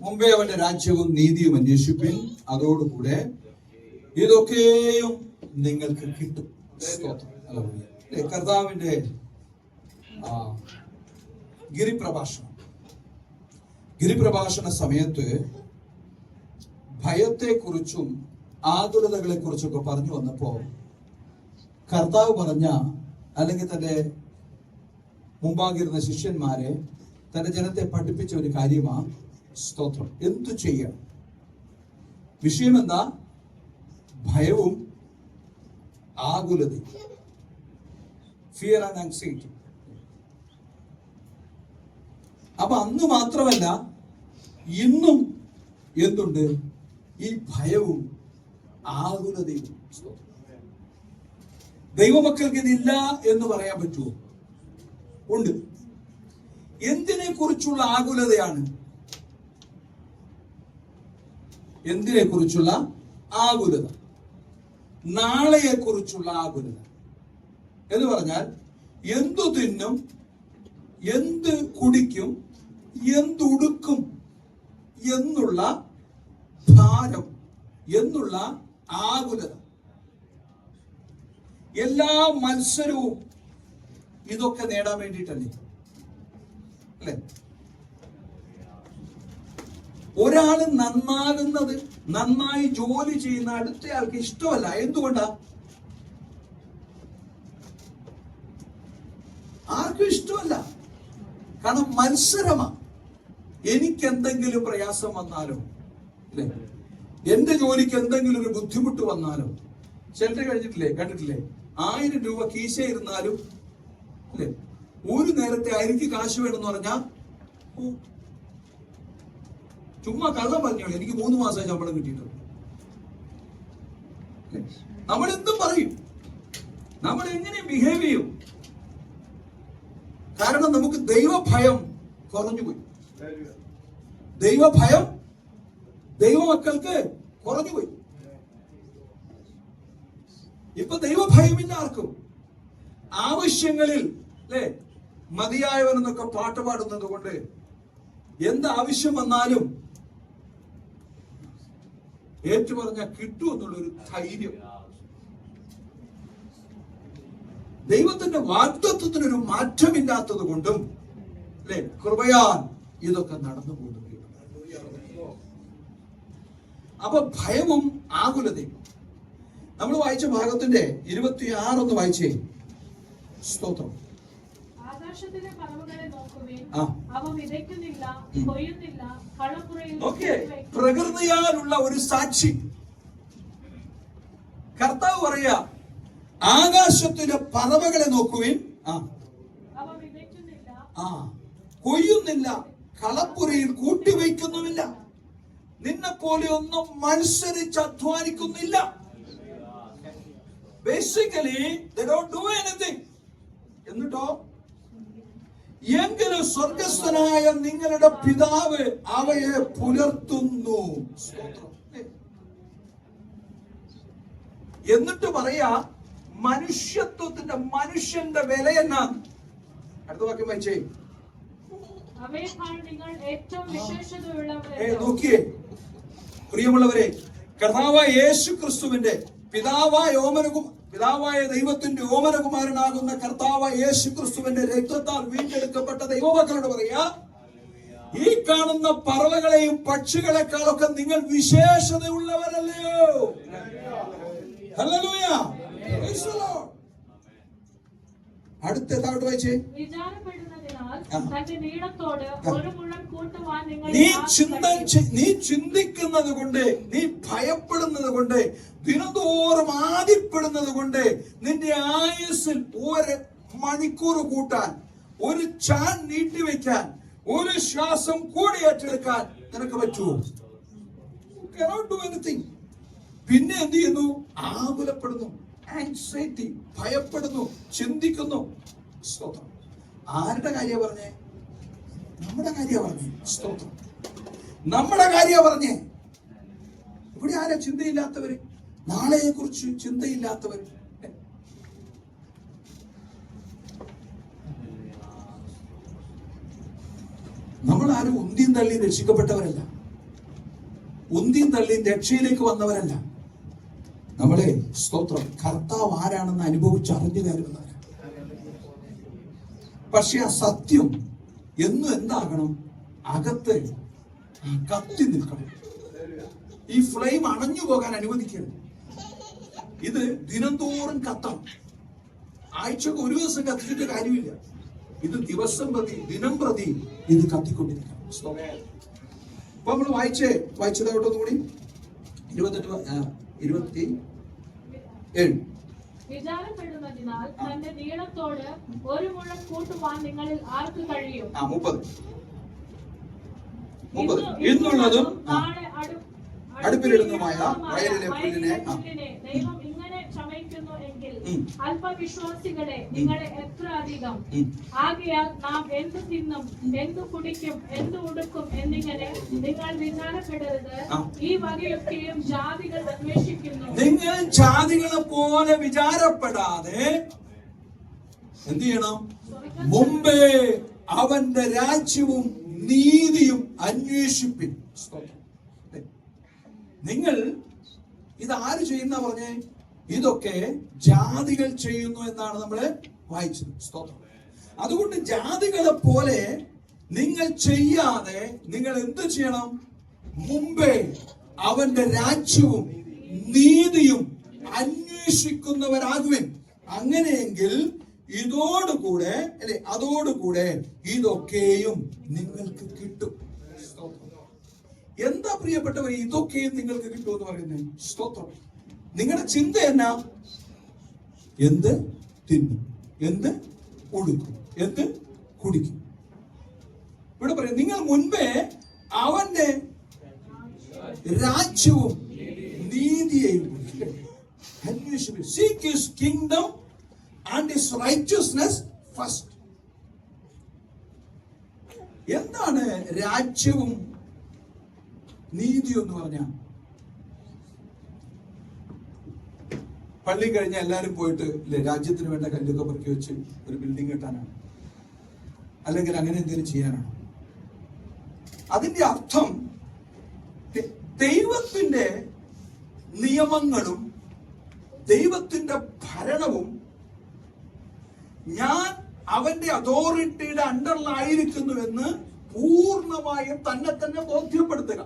മുമ്പേ അവന്റെ രാജ്യവും നീതിയും അന്വേഷിപ്പിൻ, അതോടുകൂടെ ഇതൊക്കെയും നിങ്ങൾക്ക് കിട്ടും. കർത്താവിന്റെ ഗിരിപ്രഭാഷണ സമയത്ത് ഭയത്തെക്കുറിച്ചും ആകുലതകളെ കുറിച്ചൊക്കെ പറഞ്ഞു വന്നപ്പോ കർത്താവ് പറഞ്ഞ, അല്ലെങ്കിൽ തന്റെ മുമ്പാകിരുന്ന ശിഷ്യന്മാരെ, തന്റെ ജനത്തെ പഠിപ്പിച്ച ഒരു കാര്യമാണ് സ്തോത്രം. എന്തു ചെയ്യണം? വിഷയം എന്താ? ഭയവും ആകുലതയും, ഫിയർ ആൻഡ് ആങ്സൈറ്റി. അപ്പൊ അന്ന് മാത്രമല്ല, ഇന്നും എന്തുണ്ട്? ഈ ഭയവും ആകുലതയും. ദൈവമക്കൾക്ക് ഇതില്ല എന്ന് പറയാൻ പറ്റുമോ? ഉണ്ട്. എന്തിനെ കുറിച്ചുള്ള ആകുലതയാണ്? എന്തിനെ കുറിച്ചുള്ള ആകുലത? നാളെയെ കുറിച്ചുള്ള ആകുലത എന്ന് പറഞ്ഞാൽ, എന്തു തിന്നും, എന്ത് കുടിക്കും, എന്തുടുക്കും എന്നുള്ള ഭാരം, എന്നുള്ള ആകുലത. എല്ലാ മത്സരവും ഇതൊക്കെ നേടാൻ വേണ്ടിയിട്ടല്ലേ? അല്ലെ? ഒരാള് നന്നാകുന്നത്, നന്നായി ജോലി ചെയ്യുന്ന അടുത്തയാൾക്ക് ഇഷ്ടമല്ല. എന്തുകൊണ്ടാ? ആർക്കും ഇഷ്ടമല്ല. കാരണം മത്സരമാ. എനിക്ക് എന്തെങ്കിലും പ്രയാസം വന്നാലോ, അല്ലെ, എന്റെ ജോലിക്ക് എന്തെങ്കിലും ഒരു ബുദ്ധിമുട്ട് വന്നാലോ, ചിലർ കണ്ടിട്ടില്ലേ 1000 രൂപ കീശ ഇരുന്നാലും, അല്ലെ, ഒരു നേരത്തെ അരിക്ക് കാശ് വേണമെന്ന് പറഞ്ഞാ ചുമ്മാ കള്ളം പറഞ്ഞോളൂ, എനിക്ക് 3 മാസം ശമ്പളം കിട്ടിയിട്ടുണ്ട്. നമ്മൾ എന്തും പറയും, നമ്മൾ എങ്ങനെ ബിഹേവ് ചെയ്യും? കാരണം നമുക്ക് ദൈവഭയം കുറഞ്ഞുപോയി. ദൈവഭയം ദൈവമക്കൾക്ക് കുറഞ്ഞുപോയി. ഇപ്പൊ ദൈവഭയമില്ല ആർക്കും. ആവശ്യങ്ങളിൽ, അല്ലെ, മതിയായവനെന്നൊക്കെ പാട്ട് പാടുന്നത് കൊണ്ട് എന്ത് ആവശ്യം വന്നാലും ഏറ്റുപറഞ്ഞാൽ കിട്ടുമെന്നുള്ളൊരു ധൈര്യം. ദൈവത്തിന്റെ വാഗ്ദത്വത്തിനൊരു മാറ്റമില്ലാത്തത് കൊണ്ടും, അല്ലെ, കൃപയാൽ ഇതൊക്കെ നടന്നു പോകുന്നു. അപ്പൊ ഭയവും ആകുലതയും. നമ്മൾ വായിച്ച ഭാഗത്തിന്റെ 26 ഒന്ന് വായിച്ചേ. സ്തോത്രം. പ്രകൃതിയാലുള്ള ഒരു സാക്ഷി. കർത്താവ് പറയാ, ആകാശത്തിലെ പറവകളെ നോക്കുവിൻ, കൊയ്യുന്നില്ല, കളപ്പുരയിൽ കൂട്ടിവയ്ക്കുന്നുമില്ല, നിന്നെ പോലെ ഒന്നും മത്സരിച്ച് അധ്വാനിക്കുന്നില്ല. Basically they don't do anything. എന്നിട്ടോ എങ്കിലും സ്വർഗസ്ഥനായ നിങ്ങളുടെ പിതാവ് അവയെ പുലർത്തുന്നു. എന്നിട്ട് പറയാ, മനുഷ്യന്റെ വില എന്നാ? അടുത്ത വാക്യം വായിച്ചേ. നോക്കിയേ പ്രിയമുള്ളവരെ, കർത്താവായ യേശു ക്രിസ്തുവിന്റെ പിതാവായ ദൈവത്തിന്റെ ഓമനകുമാരനാകുന്ന കർത്താവായ യേശു ക്രിസ്തുവിന്റെ രക്തത്താൽ വീണ്ടെടുക്കപ്പെട്ട ദൈവമക്കളോട് പറയാ, ഈ കാണുന്ന പറവകളെയും പക്ഷികളെക്കാളൊക്കെ നിങ്ങൾ വിശേഷതയുള്ളവരല്ലയോ? ഹല്ലേലൂയ. Praise the Lord. അടുത്ത താഴോട്ട് വായിച്ചേ. നീ ചിന്തിക്കുന്നത് കൊണ്ട്, നീ ഭയപ്പെടുന്നത് കൊണ്ട്, ദിനംതോറും ആദിപ്പെടുന്നത് കൊണ്ട് നിന്റെ ആയുസ്സിൽ 1 മണിക്കൂർ കൂട്ടാൻ, 1 ചാൻ നീട്ടിവെക്കാൻ, 1 ശ്വാസം കൂടി ഏറ്റെടുക്കാൻ നിനക്ക് പറ്റുമോ? cannot do anything. പിന്നെ എന്ത് ചെയ്യുന്നു? ആകുലപ്പെടുന്നു, ആൻസൈറ്റി, ഭയപ്പെടുന്നു, ചിന്തിക്കുന്നു. സ്തോത്രം. ആരുടെ കാര്യം പറഞ്ഞേ? നമ്മുടെ കാര്യം പറഞ്ഞേ. സ്തോത്രം. നമ്മുടെ കാര്യം പറഞ്ഞേ. ഇവിടെ ആരാ ചിന്തയില്ലാത്തവര്? നാളെയെ കുറിച്ച് ചിന്തയില്ലാത്തവര്. നമ്മൾ ആരും ഉന്തിയും തള്ളിയും രക്ഷിക്കപ്പെട്ടവരല്ല, ഉന്തിയും തള്ളിയും രക്ഷയിലേക്ക് വന്നവരല്ല. നമ്മളെ സ്തോത്രം കർത്താവ് ആരാണെന്ന് അനുഭവിച്ചറിഞ്ഞു കയറുന്നവരാണ്. പക്ഷെ ആ സത്യം എന്നും എന്താകണം? അകത്ത് കത്തി നിൽക്കണം. ഈ ഫ്ലെയിം അണഞ്ഞു പോകാൻ അനുവദിക്കരുത്. ഇത് ദിനംതോറും കത്തണം. ആഴ്ചക്ക് ഒരു ദിവസം കത്തിച്ചിട്ട് കാര്യമില്ല. ഇത് ദിവസം പ്രതി, ദിനം പ്രതി ഇത് കത്തിക്കൊണ്ടിരിക്കണം. അപ്പൊ നമ്മൾ വായിച്ചതോട്ടൊന്നുകൂടി 27. വിചാരപ്പെടുന്നതിനാൽ തന്റെ നീളത്തോട് ഒരു മുഴം കൂട്ടുവാൻ നിങ്ങളിൽ ആർക്ക് കഴിയും? 30. ഇന്നുള്ളതും അടുപ്പിലിടുന്നതുമായ വയലിലെ പുല്ലിനെ ദൈവം ഇങ്ങനെ ക്ഷമിക്കുന്നു എങ്കിൽ അല്പവിശ്വാസികളെ നിങ്ങളെ എത്ര അധികം. ആകയാൽ നാം എന്ത് തിന്നും, എന്ത് കുടിക്കും, എന്ത് ഉടുക്കും എന്നിങ്ങനെ നിങ്ങൾ വിചാരപ്പെടരുത്. ഈ വകയൊക്കെയും ജാതികൾ അന്വേഷിക്കുന്നു. നിങ്ങൾ ജാതികളെ പോലെ വിചാരപ്പെടാതെ എന്ത് ചെയ്യണം? മുമ്പേ അവന്റെ രാജ്യവും നീതിയും അന്വേഷിപ്പിൻ. നിങ്ങൾ ഇത് ആര് ചെയ്യുന്ന പറഞ്ഞേ? ഇതൊക്കെ ജാതികൾ ചെയ്യുന്നു എന്നാണ് നമ്മൾ വായിച്ചത്. സ്തോത്രം. അതുകൊണ്ട് ജാതികളെ പോലെ നിങ്ങൾ ചെയ്യാതെ നിങ്ങൾ എന്ത് ചെയ്യണം? മുമ്പേ അവന്റെ രാജ്യവും നീതിയും അന്വേഷിക്കുന്നവരാകുവിൻ. അങ്ങനെയെങ്കിൽ ഇതോടുകൂടെ അല്ലെ അതോടുകൂടെ ഇതൊക്കെയും നിങ്ങൾക്ക് കിട്ടും. എന്താ പ്രിയപ്പെട്ടവർ ഇതൊക്കെയും നിങ്ങൾക്ക് കിട്ടുമെന്ന് പറയുന്നത്? സ്തോത്രം. നിങ്ങളുടെ ചിന്ത എന്നാ? എന്ത് തിന്നും, എന്ത് ഉടുക്കും, എന്ത് കുടിക്കും. ഇവിടെ പറയും നിങ്ങൾ മുൻപേ അവന്റെ രാജ്യവും നീതിയെയും അന്വേഷിക്കും. Seek his kingdom and his righteousness first. എന്താണ് രാജ്യവും നീതിയും എന്ന് പറഞ്ഞാൽ? പള്ളി കഴിഞ്ഞാൽ എല്ലാവരും പോയിട്ട് ഇല്ലേ രാജ്യത്തിന് വേണ്ട കല്ലൊക്കെ പെറുക്കി വെച്ച് ഒരു ബിൽഡിംഗ് കെട്ടാനാണ്, അല്ലെങ്കിൽ അങ്ങനെ എന്തെങ്കിലും ചെയ്യാനാണ്. അതിന്റെ അർത്ഥം ദൈവത്തിന്റെ നിയമങ്ങളും ദൈവത്തിന്റെ ഭരണവും ഞാൻ അവന്റെ അതോറിറ്റിയുടെ അണ്ടറിലായിരിക്കുന്നുവെന്ന് പൂർണ്ണമായും തന്നെ ബോധ്യപ്പെടുത്തുക.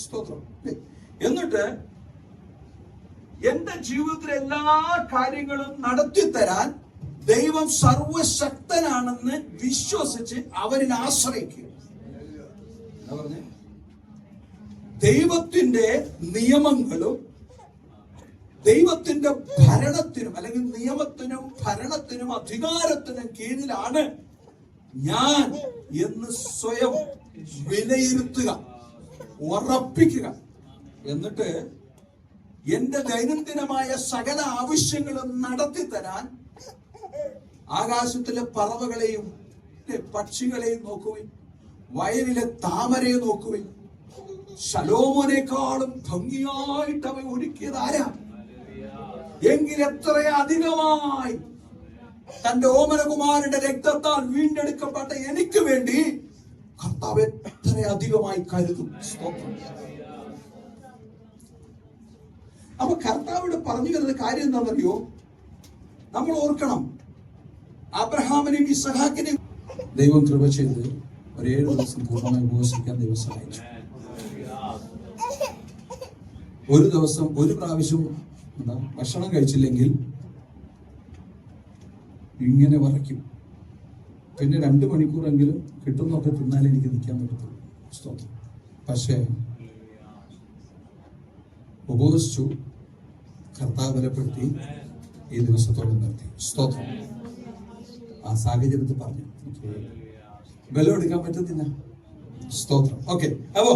സ്തോത്രം. എന്നിട്ട് എന്റെ ജീവിതത്തിലെ എല്ലാ കാര്യങ്ങളും നടത്തിത്തരാൻ ദൈവം സർവശക്തനാണെന്ന് വിശ്വസിച്ച് അവരിൽ ആശ്രയിക്കുക. എന്താ പറഞ്ഞേ? ദൈവത്തിന്റെ നിയമങ്ങളും ദൈവത്തിന്റെ ഭരണത്തിനും അല്ലെങ്കിൽ നിയമത്തിനും ഭരണത്തിനും അധികാരത്തിനും കീഴിലാണ് ഞാൻ എന്ന് സ്വയം വിലയിരുത്തുക, ഉറപ്പിക്കുക. എന്നിട്ട് എന്റെ ദൈനംദിനമായ സകല ആവശ്യങ്ങളും നടത്തിത്തരാൻ ആകാശത്തിലെ പറവകളെയും പക്ഷികളെയും നോക്കുവിൻ, വയലിലെ താമരയെ നോക്കുവിൻ. ശലോമോനേക്കാളും ഭംഗിയായിട്ട് അവ ഒരുക്കിയത് ആരാ? എങ്കിൽ എത്ര അധികമായി തന്റെ ഓമനകുമാരന്റെ രക്തത്താൽ വീണ്ടെടുക്കപ്പെട്ട എനിക്ക് വേണ്ടി കർത്താവ് എത്ര അധികമായി കരുതും. അപ്പൊ കർത്താവിടെ പറഞ്ഞു വരുന്ന കാര്യം എന്താണെന്നറിയോ? നമ്മൾ ഓർക്കണം, അബ്രഹാമിനെയും ഇസഹാക്കിനെയും ദൈവം കൃപ ചെയ്ത് ഒരു 7 ദിവസം പൂർണ്ണമായി ഉപവസിക്കാൻ ദൈവം സഹായിച്ചു. ഒരു ദിവസം ഒരു പ്രാവശ്യം ഭക്ഷണം കഴിച്ചില്ലെങ്കിൽ ഇങ്ങനെ വറയ്ക്കും. പിന്നെ 2 മണിക്കൂറെങ്കിലും കിട്ടുന്നൊക്കെ തിന്നാലേ എനിക്ക് നിൽക്കാൻ പറ്റത്തുള്ളൂ. സ്തോത്രം. പക്ഷേ ഉപവസിച്ചു, കർത്താവ് ബലപ്പെടുത്തി ഈ ദിവസത്തോളം നിർത്തി. സ്തോത്രം. ആ സാഹചര്യത്തിൽ പറഞ്ഞു ബലം എടുക്കാൻ പറ്റത്തില്ല. സ്തോത്രം. ഓക്കെ, അപ്പോ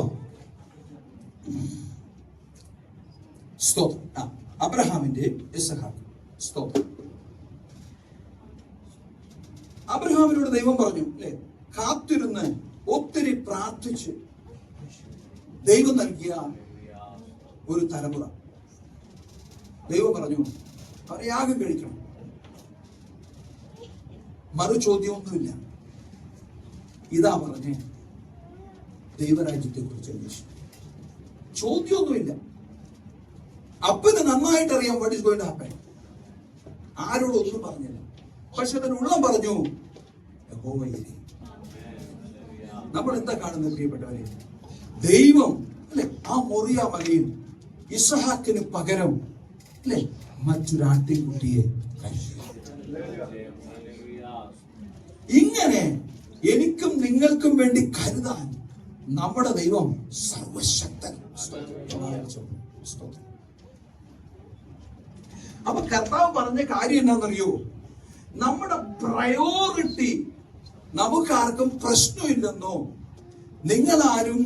സ്തോത്രം. അബ്രഹാമിന്റെ ഇസഹാക്ക്. സ്തോത്രം. അബ്രഹാമിനോട് ദൈവം പറഞ്ഞു അല്ലെ, കാത്തിരുന്ന് ഒത്തിരി പ്രാർത്ഥിച്ച് ദൈവം നൽകിയ ഒരു തലമുറ. ദൈവം പറഞ്ഞു അവരെ യാഗം കഴിക്കണം. മറു ചോദ്യമൊന്നുമില്ല. ഇതാ പറഞ്ഞേ, ദൈവരാജ്യത്തെ കുറിച്ച് അന്വേഷിക്കും. ചോദ്യമൊന്നുമില്ല. അപ്പന് നന്നായിട്ട് അറിയാം what is going to happen. ആരോടൊന്നും പറഞ്ഞില്ല. പക്ഷെ അതിന് ഉള്ളം പറഞ്ഞു, യഹോവ ഇരി. നമ്മൾ എന്താ കാണുന്നത് പ്രിയപ്പെട്ടവരെ? ദൈവം അല്ലെ ആ മോറിയ മലയിൽ ഇസഹാക്കിന് പകരം അല്ലെ മറ്റൊരാട്ടിൻകുട്ടിയെ കഴിച്ചു. ഇങ്ങനെ എനിക്കും നിങ്ങൾക്കും വേണ്ടി കരുതാൻ നമ്മുടെ ദൈവം സർവശക്തൻ. അപ്പൊ കർത്താവ് പറഞ്ഞ കാര്യം എന്താണെന്നറിയോ? നമ്മുടെ പ്രയോറിറ്റി നമുക്കാർക്കും പ്രശ്നമില്ലെന്നോ, നിങ്ങളാരും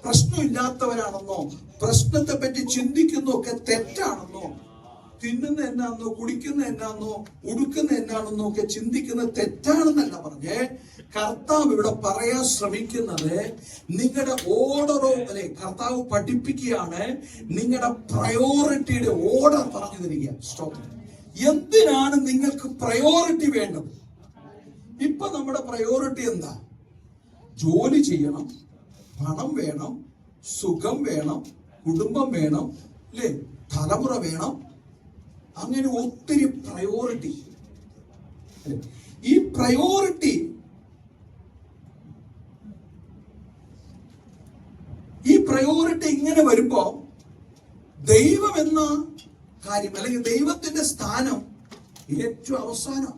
പ്രശ്നമില്ലാത്തവരാണെന്നോ, പ്രശ്നത്തെ പറ്റി ചിന്തിക്കുന്നൊക്കെ തെറ്റാണെന്നോ, തിന്നുന്ന എന്നാന്നോ, കുടിക്കുന്ന എന്നാന്നോ, ഉടുക്കുന്ന എന്നാണെന്നോ ഒക്കെ ചിന്തിക്കുന്നത് തെറ്റാണെന്നല്ല പറഞ്ഞേ. കർത്താവ് ഇവിടെ പറയാൻ ശ്രമിക്കുന്നത് നിങ്ങളുടെ ഓർഡറോ അല്ലെ, കർത്താവ് പഠിപ്പിക്കുകയാണ് നിങ്ങളുടെ പ്രയോറിറ്റിയുടെ ഓർഡർ പറഞ്ഞു തരിക. സ്തോത്രം. എന്തിനാണ് നിങ്ങൾക്ക് പ്രയോറിറ്റി വേണ്ടത്? ഇപ്പൊ നമ്മുടെ പ്രയോറിറ്റി എന്താ? ജോലി ചെയ്യണം, പണം വേണം, സുഖം വേണം, കുടുംബം വേണം, അല്ലേ, തലമുറ വേണം. അങ്ങനെ ഒത്തിരി പ്രയോറിറ്റി. ഈ പ്രയോറിറ്റി ഇങ്ങനെ വരുമ്പോ ദൈവം എന്ന കാര്യം അല്ലെങ്കിൽ ദൈവത്തിന്റെ സ്ഥാനം ഏറ്റവും അവസാനം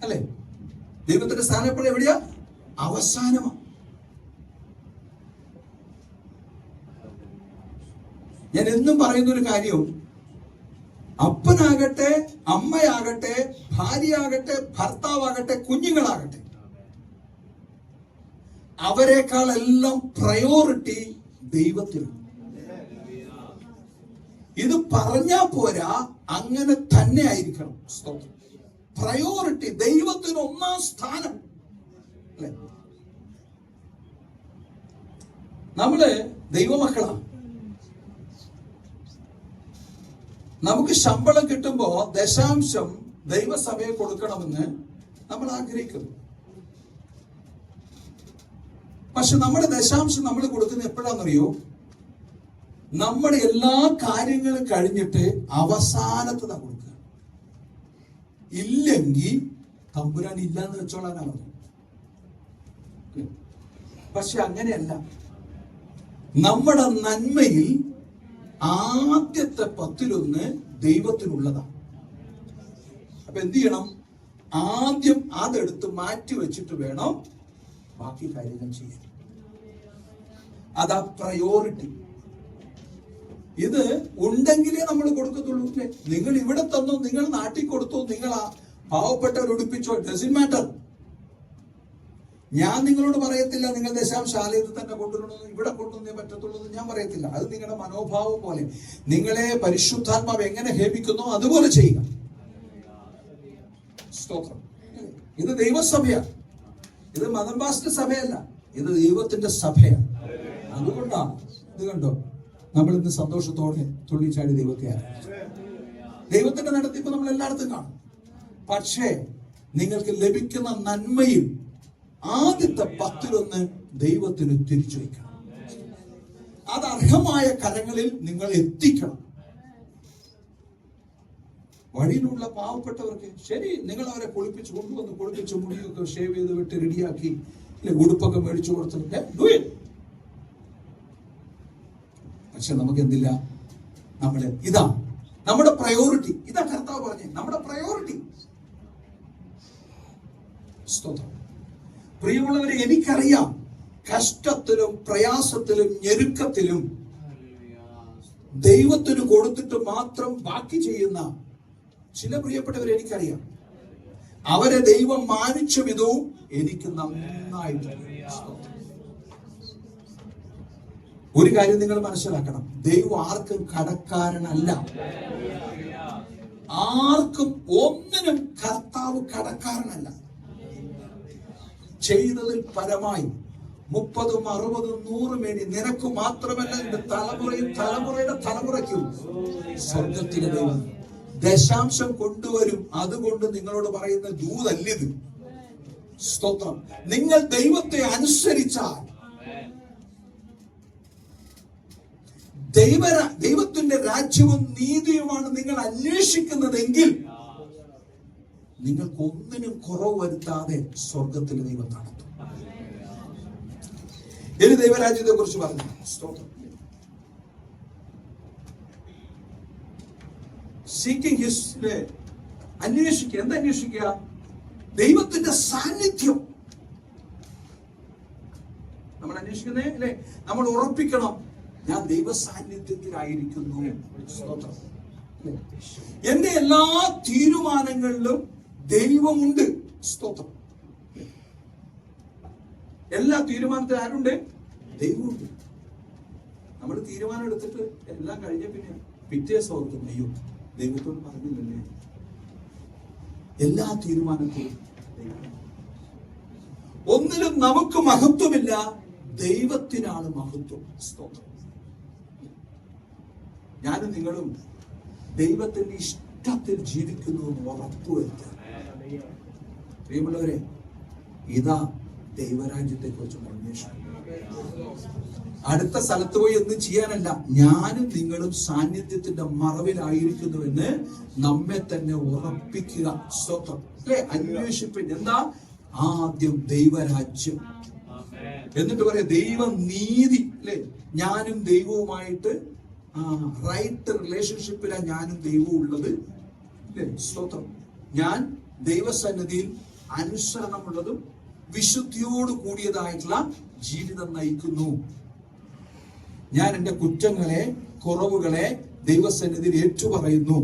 അല്ലെ? ദൈവത്തിന്റെ സ്ഥാനം എപ്പോഴും എവിടെയാ? അവസാനമാണ്. ഞാൻ എന്നും പറയുന്ന ഒരു കാര്യം, അപ്പനാകട്ടെ, അമ്മയാകട്ടെ, ഭാര്യയാകട്ടെ, ഭർത്താവാകട്ടെ, കുഞ്ഞുങ്ങളാകട്ടെ, അവരെക്കാളെല്ലാം പ്രയോറിറ്റി ദൈവത്തിനാണ്. ഇത് പറഞ്ഞാ പോരാ, അങ്ങനെ തന്നെ ആയിരിക്കണം. പ്രയോറിറ്റി ദൈവത്തിന് ഒന്നാം സ്ഥാനം. അല്ലെ? നമ്മള് ദൈവമക്കളാണ്. നമുക്ക് ശമ്പളം കിട്ടുമ്പോ ദശാംശം ദൈവസഭയെ കൊടുക്കണമെന്ന് നമ്മൾ ആഗ്രഹിക്കുന്നു. പക്ഷെ നമ്മുടെ ദശാംശം നമ്മൾ കൊടുക്കുന്നത് എപ്പോഴാണെന്നറിയോ? നമ്മുടെ എല്ലാ കാര്യങ്ങളും കഴിഞ്ഞിട്ട് അവസാനത്തതാ കൊടുക്കുക. ഇല്ലെങ്കിൽ തമ്പുരാൻ ഇല്ലാന്ന് വെച്ചോളാനാണ്. പക്ഷെ അങ്ങനെയല്ല. നമ്മുടെ നന്മയിൽ ആദ്യത്തെ 10-1 ദൈവത്തിനുള്ളതാണ്. അപ്പൊ എന്ത് ചെയ്യണം? ആദ്യം അതെടുത്ത് മാറ്റി വെച്ചിട്ട് വേണം ബാക്കി കാര്യങ്ങൾ ചെയ്യാൻ. അതാ പ്രയോറിറ്റി. ഇത് ഉണ്ടെങ്കിലേ നമ്മൾ കൊടുക്കത്തുള്ളൂ. നിങ്ങൾ ഇവിടെ തന്നോ, നിങ്ങൾ നാട്ടിൽ കൊടുത്തോ, നിങ്ങൾ ആ പാവപ്പെട്ടവർ ഉടുപ്പിച്ചോ, ഡസന്റ് മാറ്റർ. ഞാൻ നിങ്ങളോട് പറയത്തില്ല നിങ്ങൾ ദശാംശാലയത്തിൽ തന്നെ കൊണ്ടുവരണമെന്ന്, ഇവിടെ കൊണ്ടുവന്നേ പറ്റത്തുള്ളൂ എന്ന് ഞാൻ പറയത്തില്ല. അത് നിങ്ങളുടെ മനോഭാവം പോലെ. നിങ്ങളെ പരിശുദ്ധാത്മാവ് എങ്ങനെ ഹേമിക്കുന്നോ അതുപോലെ ചെയ്യുക. സ്തോത്രം. ഇത് ദൈവസഭയാണ്. ഇത് മദം പാസ്റ്റർ സഭയല്ല, ഇത് ദൈവത്തിന്റെ സഭയാണ്. അതുകൊണ്ടാണ് ഇത് കണ്ടോ, നമ്മൾ ഇന്ന് സന്തോഷത്തോടെ തുള്ളിച്ചാടി ദൈവത്തെ ആരാധിച്ചു. ദൈവത്തിന്റെ നടത്തിപ്പ് നമ്മൾ എല്ലായിടത്തും കാണും. പക്ഷേ നിങ്ങൾക്ക് ലഭിക്കുന്ന നന്മയിൽ ആദ്യത്തെ 10-1 ദൈവത്തിന് തിരിച്ചു വയ്ക്കണം. അത് അർഹമായ കരങ്ങളിൽ നിങ്ങൾ എത്തിക്കണം. വഴിയിലുള്ള പാവപ്പെട്ടവർക്ക് ശരി, നിങ്ങൾ അവരെ കുളിപ്പിച്ച് കൊണ്ടുവന്ന് കുളിപ്പിച്ച് മുടിയൊക്കെ ഷേവ് ചെയ്ത് വിട്ട് റെഡിയാക്കി, ഉടുപ്പൊക്കെ മേടിച്ചു കൊടുത്ത്. പക്ഷെ നമുക്ക് എന്തില്ല? നമ്മള് ഇതാ നമ്മുടെ പ്രയോറിറ്റി. ഇതാ കർത്താവ് പറഞ്ഞേ, നമ്മുടെ പ്രയോറിറ്റി. സ്തോത്രം. പ്രിയമുള്ളവരെ, എനിക്കറിയാം കഷ്ടത്തിലും പ്രയാസത്തിലും ഞെരുക്കത്തിലും ദൈവത്തിന് കൊടുത്തിട്ട് മാത്രം ബാക്കി ചെയ്യുന്ന ചില പ്രിയപ്പെട്ടവരെ എനിക്കറിയാം. അവരെ ദൈവം മാനിച്ച വിധവും എനിക്ക് നന്നായിട്ട്. ഒരു കാര്യം നിങ്ങൾ മനസ്സിലാക്കണം, ദൈവം ആർക്കും കടക്കാരനല്ല. ആർക്കും ഒന്നിനും കർത്താവ് കടക്കാരനല്ല. ചെയ്തതിൽ പരമായി 30, 60, 100 മേനി നിനക്ക് മാത്രമല്ല, എന്റെ തലമുറയും തലമുറയുടെ തലമുറയ്ക്കും സ്വർഗത്തിലെ ദൈവം ദശാംശം കൊണ്ടുവരും. അതുകൊണ്ട് നിങ്ങളോട് പറയുന്ന ദൂതല്ലിത്. സ്തോത്രം. നിങ്ങൾ ദൈവത്തെ അനുസരിച്ചാൽ, ദൈവത്തിന്റെ രാജ്യവും നീതിയുമാണ് നിങ്ങൾ അന്വേഷിക്കുന്നതെങ്കിൽ നിങ്ങൾക്ക് ഒന്നിനും കുറവ് വരുത്താതെ സ്വർഗത്തിൽ ദൈവം നടത്തും. ഇനി ദൈവരാജ്യത്തെ കുറിച്ച് പറഞ്ഞു. സ്തോത്രം. സീക്കിംഗ് ഹിസ്, അന്വേഷിക്കുക. എന്താ അന്വേഷിക്കുക? ദൈവത്തിന്റെ സാന്നിധ്യം നമ്മൾ അന്വേഷിക്കുന്നേ അല്ലേ? നമ്മൾ ഉറപ്പിക്കണം, ഞാൻ ദൈവ സാന്നിധ്യത്തിലായിരിക്കുന്നു. സ്തോത്രം. എന്റെ എല്ലാ തീരുമാനങ്ങളിലും ദൈവമുണ്ട്. സ്തോത്രം. എല്ലാ തീരുമാനത്തിലും ആരുണ്ട്? ദൈവമുണ്ട്. നമ്മൾ തീരുമാനം എടുത്തിട്ട് എല്ലാം കഴിഞ്ഞ പിന്നെ പിറ്റേ ഓർക്കും, അയ്യോ ദൈവത്തോട് പറഞ്ഞില്ലല്ലേ. എല്ലാ തീരുമാനത്തിലും ഒന്നിലും നമുക്ക് മഹത്വമില്ല, ദൈവത്തിനാണ് മഹത്വം. സ്തോത്രം. ഞാനും നിങ്ങളും ദൈവത്തിന്റെ ഇഷ്ടത്തിൽ ജീവിക്കുന്നു എന്ന് ഉറപ്പുവരുത്തുക. പ്രിയമുള്ളവരെ, ഇതാ ദൈവരാജ്യത്തെ കുറിച്ചുള്ള അന്വേഷണം. അടുത്ത സ്ഥലത്ത് പോയി ഒന്നും ചെയ്യാനല്ല, ഞാനും നിങ്ങളും സാന്നിധ്യത്തിന്റെ മറവിലായിരിക്കുന്നുവെന്ന് നമ്മെ തന്നെ ഉറപ്പിക്കുക. സ്തോത്രം. അല്ലെ? അന്വേഷിപ്പിൻ. എന്താ? ആദ്യം ദൈവരാജ്യം, എന്നിട്ട് പറയാം ദൈവനീതി. അല്ലെ? ഞാനും ദൈവവുമായിട്ട് റൈറ്റ് റിലേഷൻഷിപ്പിലാണ് ഞാനും ദൈവവും ഉള്ളത്. അല്ലെ? സ്തോത്രം. ഞാൻ ദൈവസന്നിധിയിൽ അനുസരണമുള്ളതും വിശുദ്ധിയോട് കൂടിയതായിട്ടുള്ള ജീവിതം നയിക്കുന്നു. ഞാൻ എൻ്റെ കുറ്റങ്ങളെ, കുറവുകളെ ദൈവസന്നിധിയിൽ ഏറ്റുപറയുന്നു.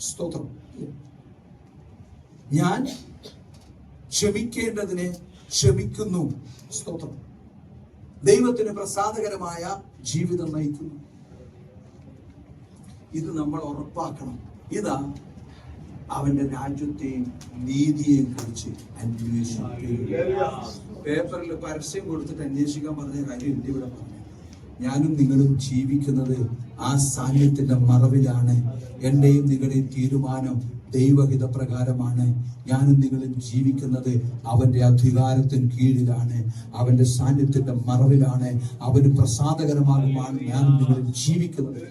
സ്തോത്രം. ഞാൻ ക്ഷമിക്കേണ്ടതിനെ ക്ഷമിക്കുന്നു. സ്തോത്രം. ദൈവത്തിന് പ്രസാദകരമായ ജീവിതം നയിക്കുന്നു. ഇത് നമ്മൾ ഉറപ്പാക്കണം. ഇതാ അവന്റെ രാജ്യത്തെയും നീതിയെയും കുറിച്ച് അന്വേഷിക്കുക. പേപ്പറിൽ പരസ്യം കൊടുത്തിട്ട് അന്വേഷിക്കാൻ പറഞ്ഞ കാര്യം എന്റെ ഇവിടെ പറഞ്ഞു. ഞാനും നിങ്ങളും ജീവിക്കുന്നത് ആ സാന്നിധ്യത്തിന്റെ മറവിലാണ്. എന്റെയും നിങ്ങളുടെയും തീരുമാനം ദൈവഹിത പ്രകാരമാണ്. ഞാനും നിങ്ങളും ജീവിക്കുന്നത് അവന്റെ അധികാരത്തിന് കീഴിലാണ്, അവന്റെ സാന്നിധ്യത്തിന്റെ മറവിലാണ്. അവന് പ്രസാദകരമാകുമാണ് ഞാനും നിങ്ങളും ജീവിക്കുന്നത്.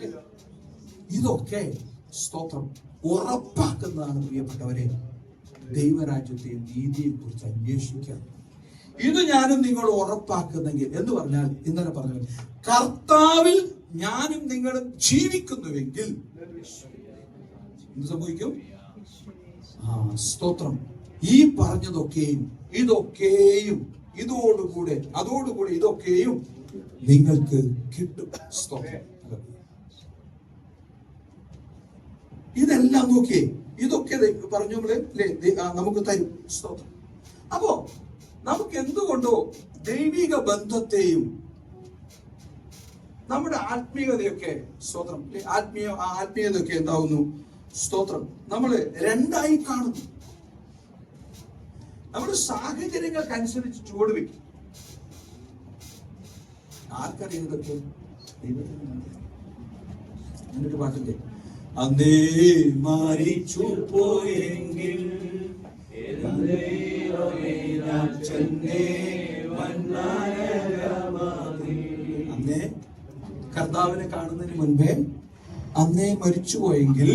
ഇതൊക്കെ സ്തോത്രം ഉറപ്പാക്കുന്നതാണ് പ്രിയപ്പെട്ടവരെ ദൈവരാജ്യത്തെയും നീതിയെയും കുറിച്ച് അന്വേഷിക്കുക. ഇത് ഞാനും നിങ്ങൾ ഉറപ്പാക്കുന്നെങ്കിൽ, എന്ന് പറഞ്ഞാൽ ഇന്നലെ പറഞ്ഞു, കർത്താവിൽ ഞാനും നിങ്ങളും ജീവിക്കുന്നുവെങ്കിൽ എന്ത് സംഭവിക്കും? സ്തോത്രം. ഈ പറഞ്ഞതൊക്കെയും ഇതൊക്കെയും അതോടുകൂടെ ഇതൊക്കെയും നിങ്ങൾക്ക് കിട്ടും. സ്തോത്രം. ഇതെല്ലാം നോക്കിയേ, ഇതൊക്കെ പറഞ്ഞു നമുക്ക് തരും. സ്തോത്രം. അപ്പോ നമുക്ക് എന്തുകൊണ്ടോ ദൈവിക ബന്ധത്തെയും നമ്മുടെ ആത്മീയതയൊക്കെ, സ്തോത്രം, ആത്മീയതയൊക്കെ എന്താവുന്നു? സ്തോത്രം. നമ്മള് രണ്ടായി കാണുന്നു. നമ്മുടെ സാഹചര്യങ്ങൾക്കനുസരിച്ച് ചുവട് വെക്കും. ആർക്കറിയാം ഇതൊക്കെ? എന്നിട്ട് പാട്ടില്ലേ, അന്നേ മരിച്ചു പോയെങ്കിൽ അന്നേ കർത്താവിനെ കാണുന്നതിന് മുൻപേ അന്നേ മരിച്ചു പോയെങ്കിൽ,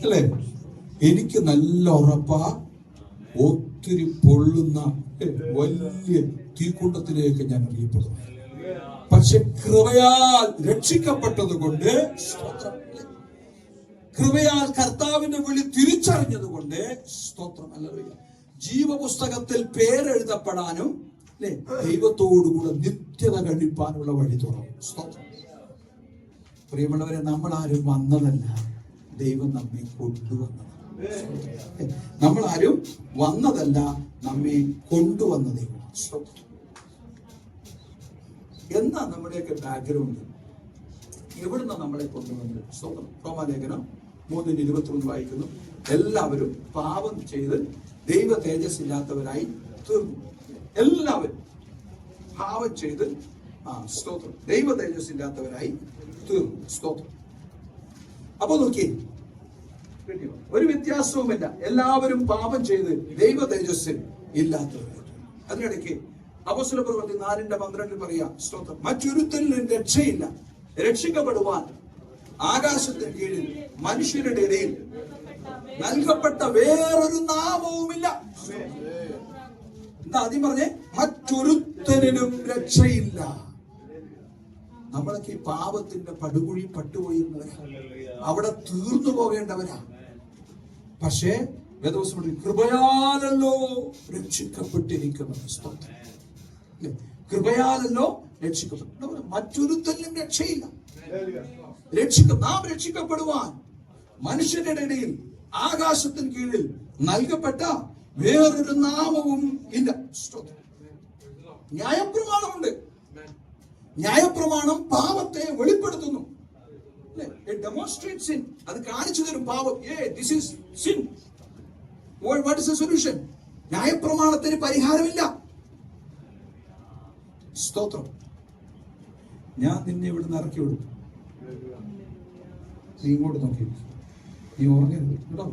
അല്ലേ, എനിക്ക് നല്ല ഉറപ്പാ ഒത്തിരി പൊള്ളുന്ന വലിയ തീക്കുണ്ടത്തിലേക്ക് ഞാൻ അറിയപ്പെടുന്നു. പക്ഷെ കൃപയാൽ രക്ഷിക്കപ്പെട്ടത് കൊണ്ട്, കൃപയാൽ കർത്താവിന്റെ വിളി തിരിച്ചറിഞ്ഞത് കൊണ്ട്, സ്തോത്രം, ഹല്ലേലൂയ, ജീവപുസ്തകത്തിൽ പേരെഴുതപ്പെടാനും അല്ലെ ദൈവത്തോടുകൂടെ നിത്യത കഴിപ്പാനുള്ള വഴി തുറന്നു. സ്തോത്രം. പ്രിയമുള്ളവരെ, നമ്മളാരും വന്നതല്ല, ദൈവം നമ്മെ കൊണ്ടുവന്നതാണ്. നമ്മളാരും വന്നതല്ല, നമ്മെ കൊണ്ടുവന്ന ദൈവമാണ്. സ്തോത്രം. എന്നാ നമ്മുടെയൊക്കെ ബാക്ക്ഗ്രൗണ്ട്? എവിടുന്ന നമ്മളെ കൊണ്ടുവന്നത്? സ്തോത്രം. റോമാലേഖനം 3:21 വായിക്കുന്നു, എല്ലാവരും പാപം ചെയ്ത് ദൈവ തേജസ്സില്ലാത്തവരായി തീർന്നു. എല്ലാവരും പാപം ചെയ്ത് സ്തോത്രം ദൈവ തേജസ്സില്ലാത്തവരായി തീർന്നു. സ്തോത്രം. അപ്പൊ നോക്കി, ഒരു വ്യത്യാസവുമില്ല, എല്ലാവരും പാപം ചെയ്ത് ദൈവ തേജസ്സിൽ ഇല്ലാത്തവരായി. അതിനിടയ്ക്ക് അപ്പോസ്തല പ്രവൃത്തി 4:12 പറയാ, സ്തോത്രം, മറ്റൊരുത്തരിലും രക്ഷയില്ല, രക്ഷിക്കപ്പെടുവാൻ ആകാശത്തിന് കീഴിൽ മനുഷ്യരുടെ ഇടയിൽ നൽകപ്പെട്ട വേറൊരു നാമവുമില്ല. എന്താ ആദ്യം പറഞ്ഞേ? മറ്റൊരുത്തരിലും രക്ഷയില്ല. നമ്മളൊക്കെ ഈ പാപത്തിന്റെ പടുകുഴി പട്ടുപോയിരുന്നവരാ, അവിടെ തീർന്നു പോകേണ്ടവരാ. പക്ഷേ വേദപുസ്തകം കൃപയാലല്ലോ രക്ഷിക്കപ്പെട്ടിരിക്കുന്നത്. സ്തോത്രം. കൃപയാലല്ലോ രക്ഷിക്കപ്പെട്ടു. മറ്റൊരുത്തരിലും രക്ഷയില്ല. നാം രക്ഷിക്കപ്പെടുവാൻ മനുഷ്യരുടെ ഇടയിൽ ആകാശത്തിന് കീഴിൽ നൽകപ്പെട്ട വേറൊരു നാമവും ഇല്ല. ന്യായപ്രമാണമുണ്ട്. ന്യായപ്രമാണം പാപത്തെ വെളിപ്പെടുത്തുന്നു. അത് കാണിച്ചു തരും പാപം. This is sin. What is the solution? ന്യായപ്രമാണത്തിന് പരിഹാരമില്ല. സ്തോത്രം. ഞാൻ നിന്നെ ഇവിടുന്ന് ഇറക്കി വിടും, നീ ഇങ്ങോട്ട് നോക്കി, നീ ഉറങ്ങരുത് കേട്ടോ.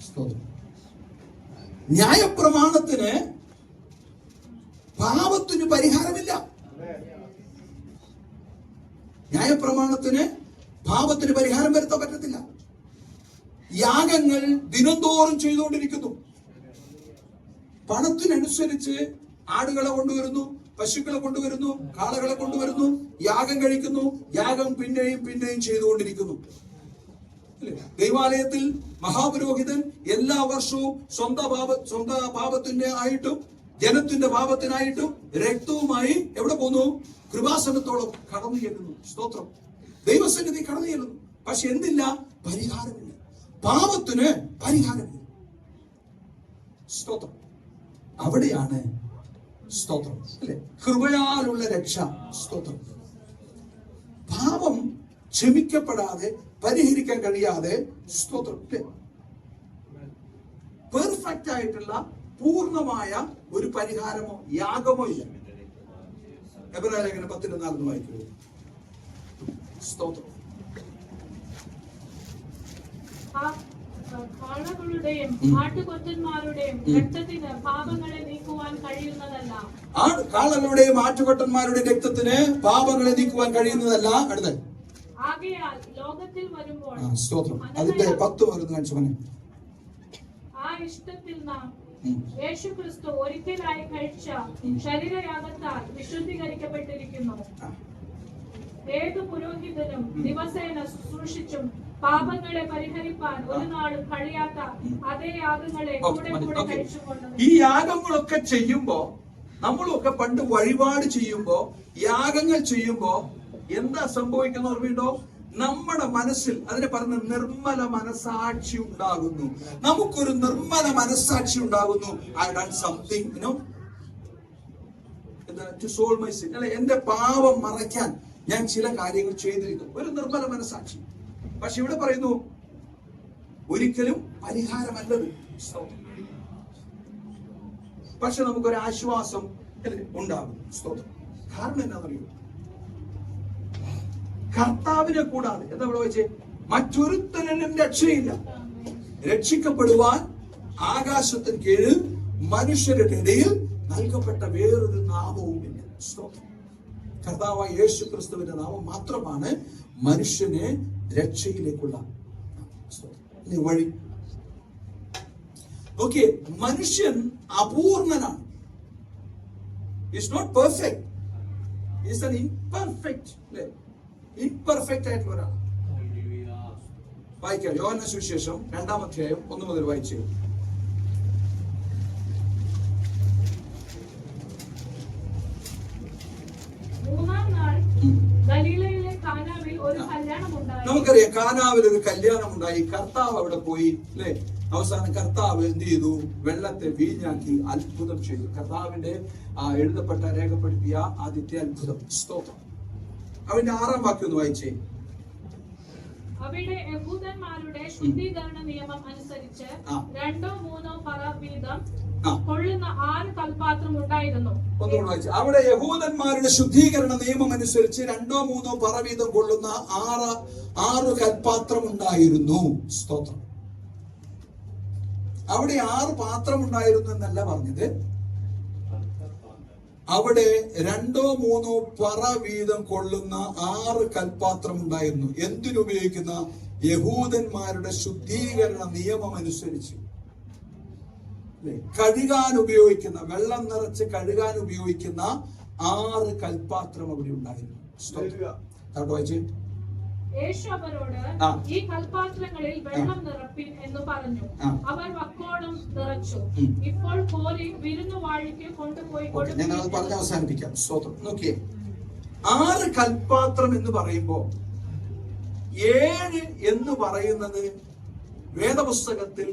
സ്തോത്രം. ന്യായപ്രമാണത്തിന് പാപത്തിന് പരിഹാരമില്ല. ന്യായപ്രമാണത്തിന് പാപത്തിന് പരിഹാരം വരുത്താൻ പറ്റത്തില്ല. യാഗങ്ങൾ ദിനംതോറും ചെയ്തുകൊണ്ടിരിക്കുന്നു. പണത്തിനനുസരിച്ച് ആടുകളെ കൊണ്ടുവരുന്നു, പശുക്കളെ കൊണ്ടുവരുന്നു, കാളകളെ കൊണ്ടുവരുന്നു, യാഗം കഴിക്കുന്നു. യാഗം പിന്നെയും പിന്നെയും ചെയ്തുകൊണ്ടിരിക്കുന്നു. ദൈവാലയത്തിൽ മഹാപുരോഹിതൻ എല്ലാ വർഷവും സ്വന്തം പാപത്തിന്റെ ആയിട്ടും ജനത്തിന്റെ പാപത്തിനായിട്ടും രക്തവുമായി എവിടെ പോകുന്നു? കൃപാസനത്തോളം കടന്നു ചെല്ലുന്നു. സ്തോത്രം. ദൈവസന്നിധി കടന്നു ചെല്ലുന്നു. പക്ഷെ എന്തില്ല? പരിഹാരമില്ല. പാപത്തിന് പരിഹാരമില്ല. സ്തോത്രം. അവിടെയാണ് സ്തോത്രം, അല്ലെ, കൃപയാലുള്ള രക്ഷ. സ്തോത്രം. പാപം ക്ഷമിക്കപ്പെടാതെ പരിഹരിക്കാൻ കഴിയാതെ, സ്തോത്രം, പെർഫെക്റ്റ് ആയിട്ടുള്ള പൂർണ്ണമായ ഒരു പരിഹാരമോ യാഗമോ ഇല്ല. എബ്രായലേഖനം 10:4 വായിക്കൂ. സ്തോത്രം. കാളകളുടെയും ആട്ടുകൊറ്റന്മാരുടെയും രക്തത്തിന് പാപങ്ങളെ നീക്കുവാൻ കഴിയുന്നതല്ല. കാളകളുടെയും ആട്ടുകൊറ്റന്മാരുടെയും രക്തത്തിന് പാപങ്ങളെ നീക്കുവാൻ കഴിയുന്നതല്ല. അടുത്ത ആകയാൽ ലോകത്തിൽ വരുമ്പോൾ സ്തോത്രം. അതിന്റെ 10 വരുന്ന കാണിച്ചു പറഞ്ഞു. ആ ഇഷ്ടത്തിൽ നാം യേശുക്രിസ്തു ഒരിക്കലായി കഴിച്ച ശരീരയാഗത്താൽ വിശുദ്ധീകരിക്കപ്പെട്ടിരിക്കുന്നു. ഏതു പുരോഹിതനും ദിവസേന ശുശ്രൂഷിച്ചും പാപങ്ങളെ പരിഹരിപ്പാൻ ഒരു നാളും കഴിയാത്ത അതേ യാഗങ്ങളെ കൂടെ കൂടെ കഴിച്ചുകൊണ്ട്. ഈ യാഗങ്ങളൊക്കെ ചെയ്യുമ്പോ, നമ്മളൊക്കെ പണ്ട് വഴിപാട് ചെയ്യുമ്പോ, യാഗങ്ങൾ ചെയ്യുമ്പോ എന്താ സംഭവിക്കുന്ന ഓർമ്മയുണ്ടോ? നമ്മുടെ മനസ്സിൽ അതിനെ പറഞ്ഞ നിർമ്മല മനസാക്ഷി ഉണ്ടാകുന്നു. നമുക്കൊരു നിർമ്മല മനസാക്ഷി ഉണ്ടാകുന്നു. I done something, you know, to solve my sin. അല്ലെ, എന്റെ പാപം മറയ്ക്കാൻ ഞാൻ ചില കാര്യങ്ങൾ ചെയ്തിരിക്കുന്നു. ഒരു നിർമ്മല മനസാക്ഷി. പക്ഷെ ഇവിടെ പറയുന്നു ഒരിക്കലും പരിഹാരമല്ലത്. പക്ഷെ നമുക്കൊരു ആശ്വാസം ഉണ്ടാകും. സ്തോത്രം. കാരണം എന്താണെന്നറിയോ? കർത്താവിനെ കൂടാതെ എന്താ ഇവിടെ വെച്ചേ? മറ്റൊരുത്തനും രക്ഷയില്ല. രക്ഷിക്കപ്പെടുവാൻ ആകാശത്തിന് കീഴിൽ മനുഷ്യരുടെ ഇടയിൽ നൽകപ്പെട്ട വേറൊരു നാമവുമില്ല. സ്തോത്രം. കർത്താവായ യേശു ക്രിസ്തുവിന്റെ നാമം മാത്രമാണ് മനുഷ്യനെ രക്ഷയിലേക്കുള്ള വഴി. ഓക്കെ, മനുഷ്യൻ അപൂർണനാണ്. Is not perfect, is an imperfect. അല്ലേ, ഇംപെർഫെക്റ്റ് ആയിട്ടുള്ള ഒരാൾ. വായിക്കാം. യോഹന്നാൻ സുവിശേഷം 2-ാം അധ്യായം 1 മുതൽ വായിച്ചു. നമുക്കറിയാം, കാനാവിൽ ഒരു കല്യാണം ഉണ്ടായി. കർത്താവ് അവിടെ പോയി, അല്ലെ. അവസാനം കർത്താവ് എന്ത് ചെയ്തു? വെള്ളത്തെ വീഞ്ഞാക്കി അത്ഭുതം ചെയ്തു. കർത്താവിന്റെ എഴുതപ്പെട്ട രേഖപ്പെടുത്തിയ ആദ്യത്തെ അത്ഭുതം. സ്തോത്രം. അവന്റെ 6-ാം വാക്യം ഒന്ന് വായിച്ചേ. അവിടെ യഹൂദന്മാരുടെ ശുദ്ധീകരണ നിയമം അനുസരിച്ച് 2-3 പറ വീതം കൊള്ളുന്ന 6 കൽപാത്രം ഉണ്ടായിരുന്നു. ഒന്നുകൂടെ വായിച്ചു. അവിടെ യഹൂദന്മാരുടെ ശുദ്ധീകരണ നിയമം അനുസരിച്ച് 2-3 പറ വീതം കൊള്ളുന്ന 6 കൽപാത്രം ഉണ്ടായിരുന്നു. സ്തോത്രം. അവിടെ 6 പാത്രം ഉണ്ടായിരുന്നു എന്നല്ല പറഞ്ഞത്, അവിടെ 2-3 പറ വീതം കൊള്ളുന്ന 6 കൽപാത്രം ഉണ്ടായിരുന്നു. എന്തിനുപയോഗിക്കുന്ന? യഹൂദന്മാരുടെ ശുദ്ധീകരണ നിയമം അനുസരിച്ച് കഴുകാൻ ഉപയോഗിക്കുന്ന, വെള്ളം നിറച്ച് കഴുകാൻ ഉപയോഗിക്കുന്ന 6 കൽപാത്രം അവിടെ ഉണ്ടായിരുന്നു. യേശു അവരോട്, ഈ കൽപാത്രങ്ങളിൽ വെള്ളം നിറപ്പിൻ എന്ന് പറഞ്ഞു. അവർ വക്കോളം നിറച്ചു. ഇപ്പോൾ കോരി വിരുന്നുവാഴിക്ക് കൊണ്ടുപോയി ഞങ്ങൾ പറഞ്ഞ് അവസാനിപ്പിക്കാം. സ്തോത്രം. നോക്കിയേ, 6 കൽപാത്രം എന്ന് പറയുമ്പോ 7 എന്ന് പറയുന്നത് വേദപുസ്തകത്തിൽ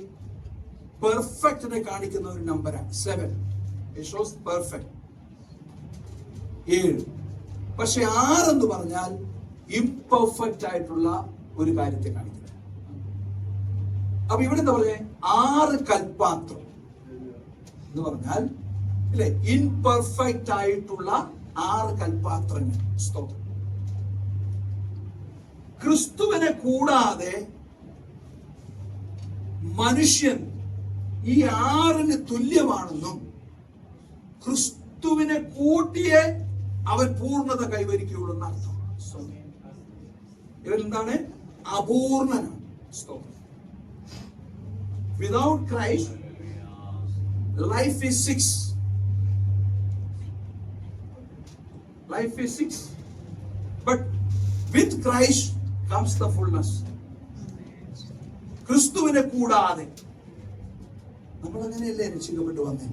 പെർഫെക്റ്റിനെ കാണിക്കുന്ന ഒരു നമ്പറാണ്. 7 പെർഫെക്റ്റ്. 7. പക്ഷെ 6 എന്ന് പറഞ്ഞാൽ ഇംപെർഫെക്റ്റ് ആയിട്ടുള്ള ഒരു കാര്യത്തെ കാണിക്കുന്നത്. അപ്പൊ ഇവിടെ എന്താ പറഞ്ഞേ? 6 കൽപാത്രം എന്ന് പറഞ്ഞാൽ അല്ലെ, ഇംപെർഫെക്റ്റ് ആയിട്ടുള്ള 6 കൽപാത്രങ്ങൾ. സ്തോത്രം. ക്രിസ്തുവിനെ കൂടാതെ മനുഷ്യൻ ഈ 6 തുല്യമാണെന്നും ക്രിസ്തുവിനെ കൂട്ടിയേ അവൻ പൂർണ്ണത കൈവരിക്കുകയുള്ളൂ എന്നർത്ഥം. ഇവൻ എന്താണ്? അപൂർണനാണ്. Without Christ life is 6. Life is 6. But with Christ comes the fullness. ക്രിസ്തുവിനെ കൂടാതെ നമ്മൾ അങ്ങനെയല്ലേ രക്ഷിക്കപ്പെട്ടു വന്നേ?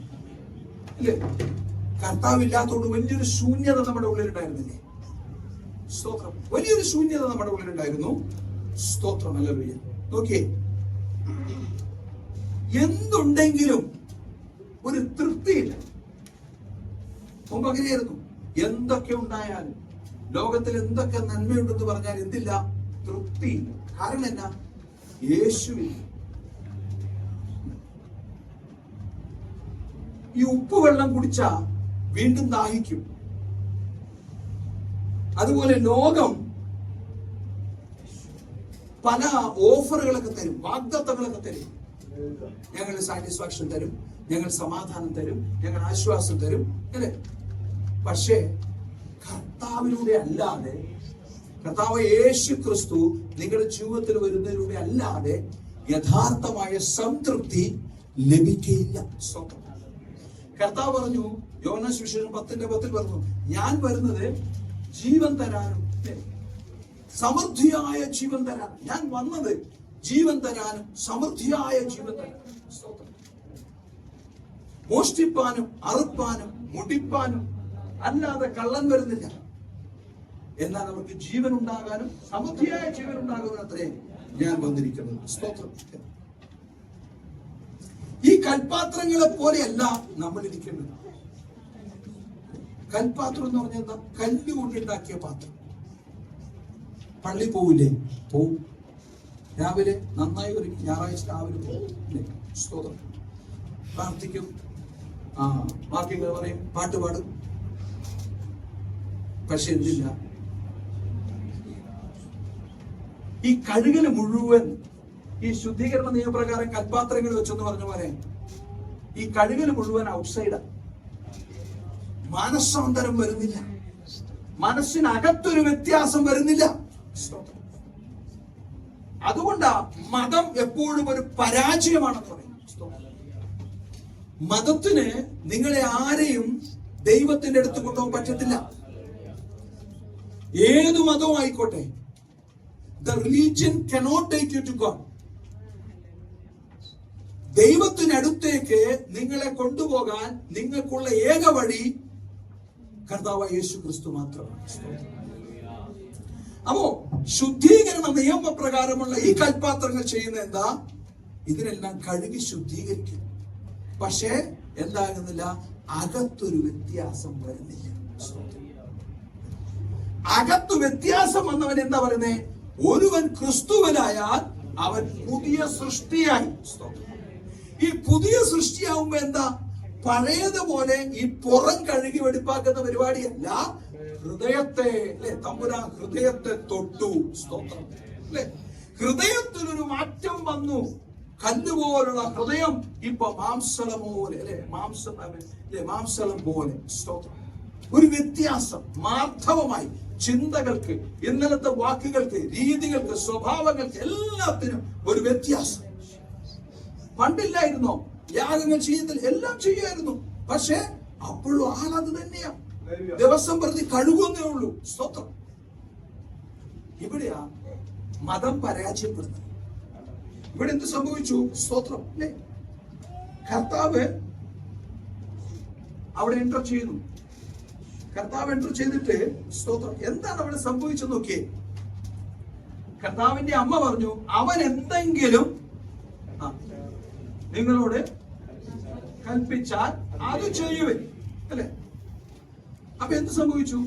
ഇല്ലേ? കർത്താവില്ലാത്തോണ്ട് വലിയൊരു ശൂന്യത നമ്മുടെ ഉള്ളിലുണ്ടായിരുന്നില്ലേ? സ്തോത്രം. വലിയൊരു ശൂന്യത നമ്മുടെ ഉള്ളിലുണ്ടായിരുന്നു. സ്തോത്രം. ഹല്ലേലൂയ. നോക്കിയേ, എന്തുണ്ടെങ്കിലും ഒരു തൃപ്തിയില്ല. മുമ്പ് അങ്ങനെയായിരുന്നു. എന്തൊക്കെ ഉണ്ടായാലും, ലോകത്തിൽ എന്തൊക്കെ നന്മയുണ്ടെന്ന് പറഞ്ഞാൽ എന്തില്ല? തൃപ്തിയില്ല. കാരണം എന്നാ? യേശുവിൽ. ഈ ഉപ്പ് വെള്ളം കുടിച്ചാ വീണ്ടും ദാഹിക്കും. അതുപോലെ ലോകം പല ഓഫറുകളൊക്കെ തരും, വാഗ്ദത്തങ്ങളൊക്കെ തരും. ഞങ്ങൾ സാറ്റിസ്ഫാക്ഷൻ തരും, ഞങ്ങൾ സമാധാനം തരും, ഞങ്ങൾ ആശ്വാസം തരും, അല്ലേ? പക്ഷേ കർത്താവിലൂടെ അല്ലാതെ, കർത്താവ് യേശു ക്രിസ്തു നിങ്ങളുടെ ജീവിതത്തിൽ വരുന്നതിലൂടെ അല്ലാതെ യഥാർത്ഥമായ സംതൃപ്തി ലഭിക്കുകയില്ല. കർത്താവ് പറഞ്ഞു, യോഹന്നാൻ സുവിശേഷം 10:10 പറഞ്ഞു, ഞാൻ വരുന്നത് ജീവൻ തരാനും, സമൃദ്ധിയായ ജീവൻ തരാനും. ഞാൻ വന്നത് ജീവൻ തരാനും സമൃദ്ധിയായ ജീവൻ തരാനും. മോഷ്ടിപ്പാനും അറുപ്പാനും മുടിപ്പാനും അല്ലാതെ കള്ളൻ വരുന്നില്ല. എന്നാൽ അവർക്ക് ജീവൻ ഉണ്ടാകാനും സമൃദ്ധിയായ ജീവൻ ഉണ്ടാകാനും അത്രേ ഞാൻ വന്നിരിക്കുന്നത്. സ്തോത്രം. ഈ കൽപാത്രങ്ങളെ പോലെയല്ല നമ്മൾ ഇരിക്കേണ്ടത്. കൽപാത്രം എന്ന് പറഞ്ഞാൽ എന്താ? കല്ലുകൊണ്ടുണ്ടാക്കിയ പാത്രം. പള്ളി പോവില്ലേ? പോവും. രാവിലെ നന്നായി ഒരുങ്ങി ഞായറാഴ്ച രാവിലെ പോകും. സ്തോത്രം. പ്രാർത്ഥിക്കും, വാക്യങ്ങൾ പറയും, പാട്ട് പാടും. പക്ഷെ എന്തില്ല? ഈ കഴുകല് മുഴുവൻ ഈ ശുദ്ധീകരണ നിയമപ്രകാരം കൽപാത്രങ്ങൾ വെച്ചെന്ന് പറഞ്ഞ പോലെ ഈ കഴുകല് മുഴുവൻ ഔട്ട്സൈഡാ. മാനസാന്തരം വരുന്നില്ല, മനസ്സിനകത്തൊരു വ്യത്യാസം വരുന്നില്ല. അതുകൊണ്ടാ മതം എപ്പോഴും ഒരു പരാജയമാണെന്ന് പറയുന്നത്. മതത്തിന് നിങ്ങളെ ആരെയും ദൈവത്തിന്റെ അടുത്ത് കൊണ്ടുപോകാൻ പറ്റത്തില്ല. ഏത് മതവും ആയിക്കോട്ടെ, the religion cannot take you to God. ദൈവത്തിനടുത്തേക്ക് നിങ്ങളെ കൊണ്ടുപോകാൻ നിങ്ങൾക്കുള്ള ഏക വഴി കർത്താവായ യേശു ക്രിസ്തു മാത്രമാണ്. അപ്പോ ശുദ്ധീകരണ നിയമപ്രകാരമുള്ള ഈ കൽപാത്രങ്ങൾ ചെയ്യുന്ന എന്താ? ഇതിനെല്ലാം കഴുകി ശുദ്ധീകരിക്കും. പക്ഷേ എന്താകുന്നില്ല? അകത്തൊരു വ്യത്യാസം വരുന്നില്ല. അകത്ത് വ്യത്യാസം വന്നവൻ എന്താ പറയുന്നേ? ഒരുവൻ ക്രിസ്തുവിലായാൽ അവൻ പുതിയ സൃഷ്ടിയായി. ഈ പുതിയ സൃഷ്ടിയാവുമ്പോ എന്താ? പഴയതുപോലെ ഈ പുറം കഴുകി വെടിപ്പാക്കുന്ന പരിപാടിയല്ല. ഹൃദയത്തെ, അല്ലെ, തമ്പുരാൻ ഹൃദയത്തെ തൊട്ടു. സ്തോത്രം. അല്ലെ, ഹൃദയത്തിലൊരു മാറ്റം വന്നു. കല്ലുപോലുള്ള ഹൃദയം ഇപ്പൊ മാംസളം പോലെ, അല്ലെ, മാംസളം പോലെ. സ്തോത്രം. ഒരു വ്യത്യാസം മാർദ്ധവമായി ചിന്തകൾക്ക്, ഇന്നലത്തെ വാക്കുകൾക്ക്, രീതികൾക്ക്, സ്വഭാവങ്ങൾക്ക് എല്ലാത്തിനും ഒരു വ്യത്യാസം. പണ്ടില്ലായിരുന്നോ? യാഗങ്ങൾ ചെയ്യത്തിൽ എല്ലാം ചെയ്യുമായിരുന്നു. പക്ഷെ അപ്പോഴും ആളത് തന്നെയാ. ദിവസം പ്രതി കഴുകുന്നേ ഉള്ളൂ. സ്തോത്രം. ഇവിടെയാ മതം പരാജയപ്പെടുന്നത്. ഇവിടെ എന്ത് സംഭവിച്ചു? സ്തോത്രം അല്ലേ? കർത്താവ് അവിടെ എൻ്റർ ചെയ്യുന്നു. കർത്താവ് എൻ്റർ ചെയ്തിട്ട് സ്തോത്രം എന്താണ് അവിടെ സംഭവിച്ചത് നോക്കിയേ. കർത്താവിന്റെ അമ്മ പറഞ്ഞു, അവൻ എന്തെങ്കിലും നിങ്ങളോട് കൽപ്പിച്ചാൽ അത് ചെയ്യുവൻ, അല്ലെ? അപ്പൊ എന്ത് സംഭവിച്ചു?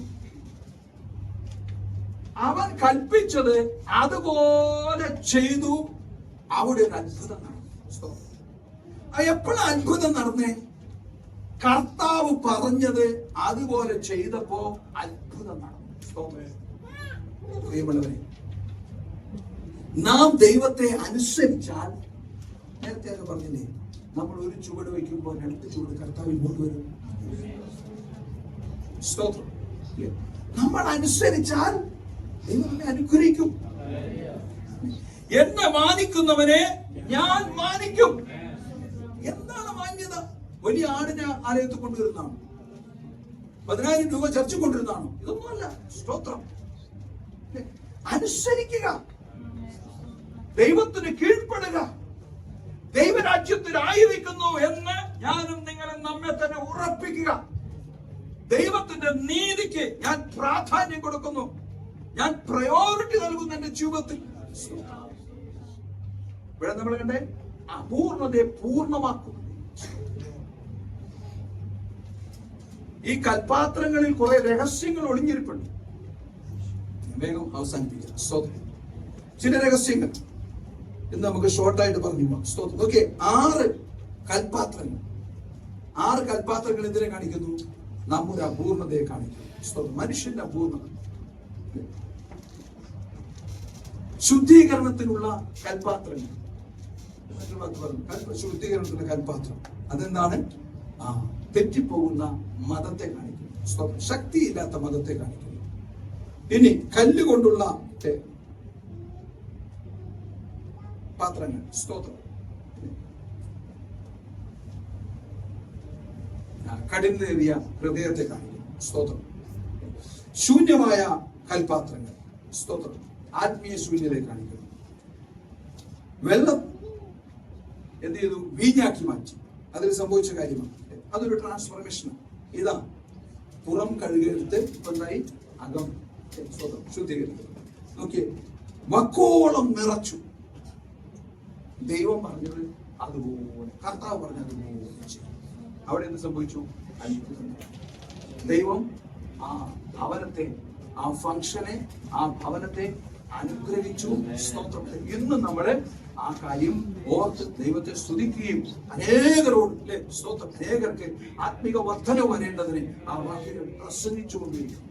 അവൻ കൽപ്പിച്ചത് അതുപോലെ ചെയ്തു. അവിടെ ഒരു അത്ഭുതം നടന്നു. എപ്പോഴാണ് അത്ഭുതം നടന്നേ? കർത്താവ് പറഞ്ഞത് അതുപോലെ ചെയ്തപ്പോ അത്ഭുതം നടന്നു. പ്രിയമുള്ളവരെ, നാം ദൈവത്തെ അനുസരിച്ചാൽ, നേരത്തെ അത് പറഞ്ഞില്ലേ, നമ്മൾ ഒരു ചുവട് വയ്ക്കുമ്പോൾ രണ്ട് ചുവട് കർത്താവ് ഇങ്ങോട്ട് വരും. സ്തോത്രം. നമ്മൾ അനുസരിച്ചാൽ ദൈവം നമ്മെ അനുഗ്രഹിക്കും. എന്നെ മാനിക്കുന്നവനെ ഞാൻ മാനിക്കും. എന്താണ് മാന്യത? വലിയ ആടിനെ ആലയത്തിൽ കൊണ്ടുവരുന്നതാണ്, 10,000 രൂപ ചർച്ച കൊണ്ടിരുന്നതാണ്, ഇതൊന്നുമല്ല. സ്തോത്രം. അനുസരിക്കുക, ദൈവത്തിന് കീഴ്പ്പെടുക, ദൈവരാജ്യത്തിലായിരിക്കുന്നു എന്ന് ഞാനും നിങ്ങളും നമ്മെ തന്നെ ഉറപ്പിക്കുക. ദൈവത്തിന്റെ നീതിക്ക് ഞാൻ പ്രാധാന്യം കൊടുക്കുന്നു, ഞാൻ പ്രയോറിറ്റി നൽകുന്നു എന്റെ ജീവിതത്തിൽ. ഇവിടെ നമ്മൾ കണ്ടേ, അപൂർണതയെ പൂർണ്ണമാക്കും. ഈ കൽപാത്രങ്ങളിൽ കുറെ രഹസ്യങ്ങൾ ഒളിഞ്ഞിരിപ്പുണ്ട്. വേഗം അവസാനിപ്പിക്കാം. സ്തോത്രം. ചില രഹസ്യങ്ങൾ ഇന്ന് നമുക്ക് ഷോർട്ടായിട്ട് പറഞ്ഞു പോകാം. സ്തോത്രം. ഓക്കെ, 6 കൽപാത്രങ്ങൾ. 6 കൽപാത്രങ്ങൾ എന്തിനെ കാണിക്കുന്നു? നമ്മുടെ അപൂർണതയെ കാണിക്കുന്നു. സ്തോത്രം. മനുഷ്യന്റെ അപൂർണത. ശുദ്ധീകരണത്തിനുള്ള കൽപാത്രങ്ങൾ. ശുദ്ധീകരണത്തിനുള്ള കൽപാത്രം അതെന്താണ്? തെറ്റിപ്പോകുന്ന മതത്തെ കാണിക്കുന്നു. സ്തോത്രം. ശക്തിയില്ലാത്ത മതത്തെ കാണിക്കുന്നു. ഇനി കല്ലുകൊണ്ടുള്ള പാത്രങ്ങൾ. സ്തോത്രം. കഠിനേറിയ ഹൃദയത്തെ കാണിക്കുന്നു. സ്തോത്രം. ശൂന്യമായ കൽപാത്രങ്ങൾ. സ്തോത്രം. ആത്മീയ ശൂന്യതയെ കാണിക്കുന്നു. വെള്ളം എന്ത് ചെയ്തു? വീഞ്ഞാക്കി മാറ്റി. അതിൽ സംഭവിച്ച കാര്യമാണ്. അതൊരു ട്രാൻസ്ഫോർമേഷൻ. ഇതാ പുറം കഴുകിയെടുത്ത് എന്തായി? അകം ശുദ്ധീകരിച്ചു. നോക്കിയേ, വക്കോളം നിറച്ചു. ദൈവം പറഞ്ഞത് അതുപോലെ, കർത്താവ് പറഞ്ഞത് അതുപോലെ. അവിടെ എന്ത് സംഭവിച്ചു? ദൈവം ആ ഭവനത്തെ, ആ ഫംഗ്ഷനെ, ആ ഭവനത്തെ അനുഗ്രഹിച്ചു. സ്തോത്രം. ഇന്ന് നമ്മള് ആ കാര്യം ഓർത്ത് ദൈവത്തെ സ്തുതിക്കുകയും അനേകരോട് സ്തോത്രം, അനേകർക്ക് ആത്മിക വർധന വരേണ്ടതിന് ആ വാക്യങ്ങൾ പ്രസംഗിച്ചുകൊണ്ടിരിക്കും.